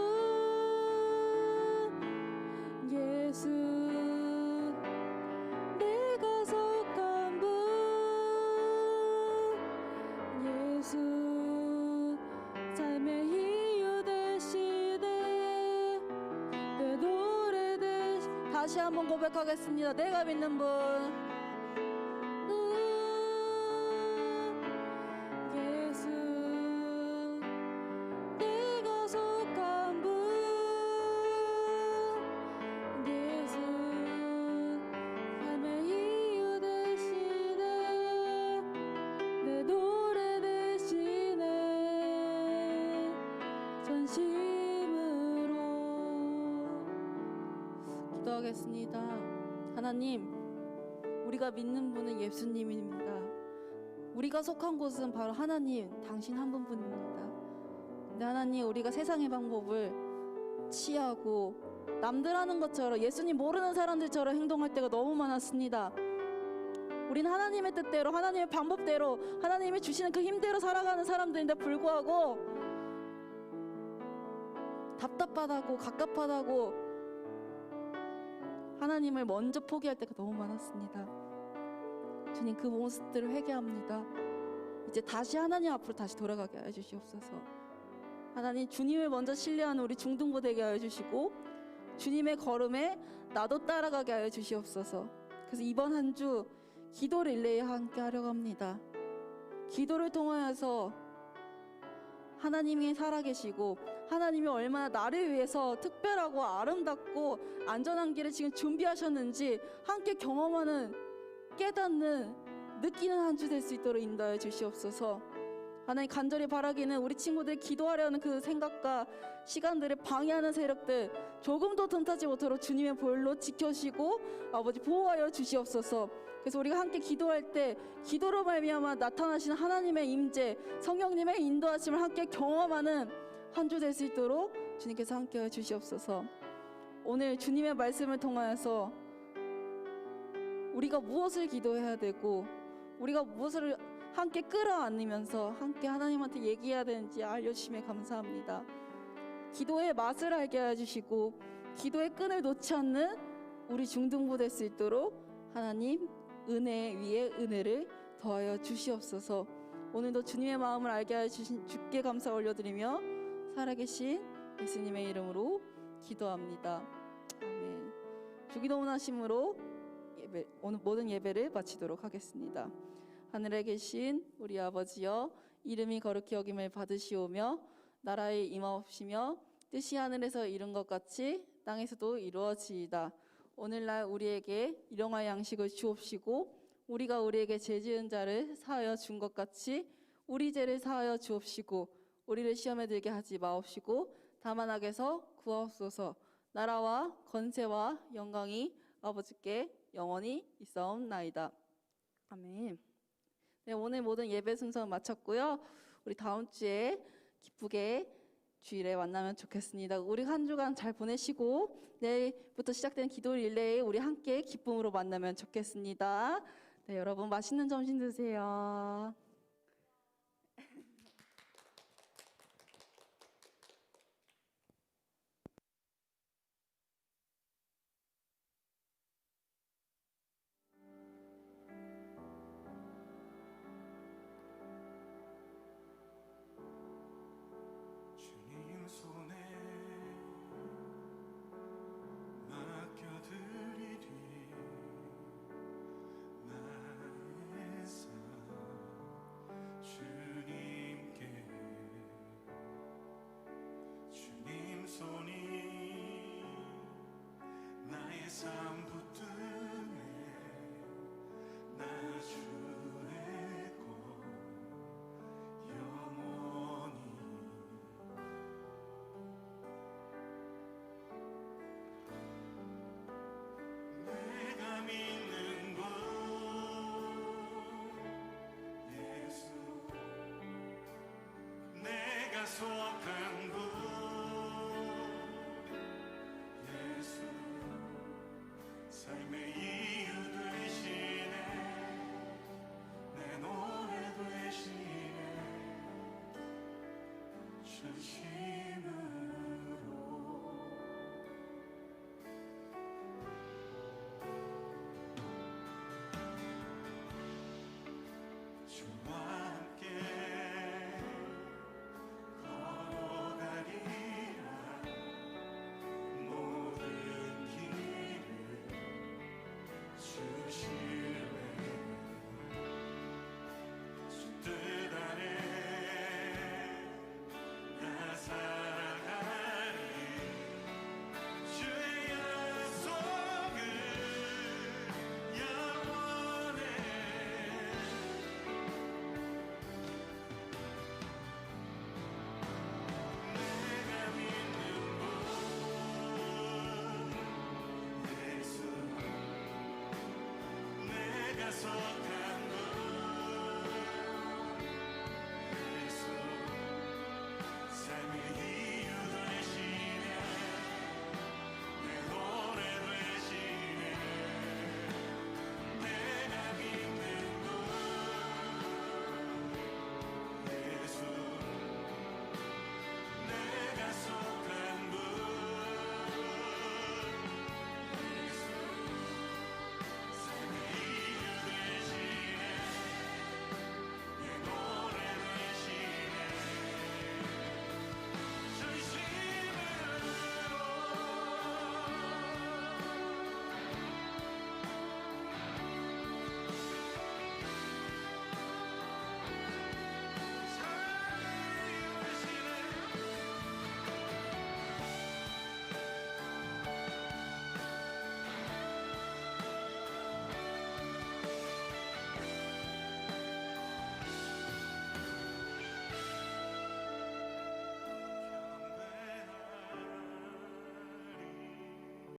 예수. 내가 속한 분, 예수. 삶의 이유 되시네. 내 노래 되시. 다시 한번 고백하겠습니다. 내가 믿는 분, 예수. 내가 속한 분, 예수. 삶의 이유 되시네. 내 노래 되시네. 전심으로 기도하겠습니다. 하나님, 우리가 믿는 분은 예수님입니다. 우리가 속한 곳은 바로 하나님, 당신 한 분뿐입니다. 근데 하나님, 우리가 세상의 방법을 취하고 남들 하는 것처럼 예수님 모르는 사람들처럼 행동할 때가 너무 많았습니다. 우리는 하나님의 뜻대로, 하나님의 방법대로, 하나님이 주시는 그 힘대로 살아가는 사람들인데 불구하고 답답하다고 갑갑하다고 하나님을 먼저 포기할 때가 너무 많았습니다. 주님, 그 모습들을 회개합니다. 이제 다시 하나님 앞으로 다시 돌아가게 하여 주시옵소서. 하나님, 주님을 먼저 신뢰하는 우리 중등부 되게 하여 주시고 주님의 걸음에 나도 따라가게 하여 주시옵소서. 그래서 이번 한 주 기도 릴레이 함께 하려고 합니다. 기도를 통하여서 하나님이 살아계시고 하나님이 얼마나 나를 위해서 특별하고 아름답고 안전한 길을 지금 준비하셨는지 함께 경험하는, 깨닫는, 느끼는 한 주 될 수 있도록 인도하여 주시옵소서. 하나님, 간절히 바라기는 우리 친구들 기도하려는 그 생각과 시간들을 방해하는 세력들 조금도 틈타지 못하도록 주님의 보혈로 지켜주시고 아버지 보호하여 주시옵소서. 그래서 우리가 함께 기도할 때 기도로 말미암아 나타나시는 하나님의 임재, 성령님의 인도하심을 함께 경험하는 한 주 될 수 있도록 주님께서 함께하여 주시옵소서. 오늘 주님의 말씀을 통하여서 우리가 무엇을 기도해야 되고 우리가 무엇을 함께 끌어안으면서 함께 하나님한테 얘기해야 되는지 알려주심에 감사합니다. 기도의 맛을 알게 해주시고 기도의 끈을 놓지 않는 우리 중등부 될 수 있도록 하나님 은혜 위에 은혜를 더하여 주시옵소서. 오늘도 주님의 마음을 알게 하여 주신 주께 감사 올려드리며 살아계신 예수님의 이름으로 기도합니다. 아멘. 주기도 원하심으로 오늘 모든 예배를 마치도록 하겠습니다. 하늘에 계신 우리 아버지여, 이름이 거룩히 여김을 받으시오며 나라의 임하옵시며 뜻이 하늘에서 이룬 것 같이 땅에서도 이루어지이다. 오늘날 우리에게 일용할 양식을 주옵시고 우리가 우리에게 죄 지은 자를 사하여 준 것 같이 우리 죄를 사하여 주옵시고 우리를 시험에 들게 하지 마옵시고 다만 악에서 구하옵소서. 나라와 권세와 영광이 아버지께 영원히 있사옵나이다. 아멘. 네, 오늘 모든 예배 순서 마쳤고요. 우리 다음 주에 기쁘게 주일에 만나면 좋겠습니다. 우리 한 주간 잘 보내시고 내일부터 시작되는 기도 릴레이 우리 함께 기쁨으로 만나면 좋겠습니다. 네, 여러분 맛있는 점심 드세요. 약속한 분 예수 삶의 이유 되시네 내 노래 되시네 진심으로 주와 함께 걸어가리라 모든 길을 주실래 주 뜻 안에 나 살아가리 주의 약속은 영원해 내가 믿는 분 예수 내가 서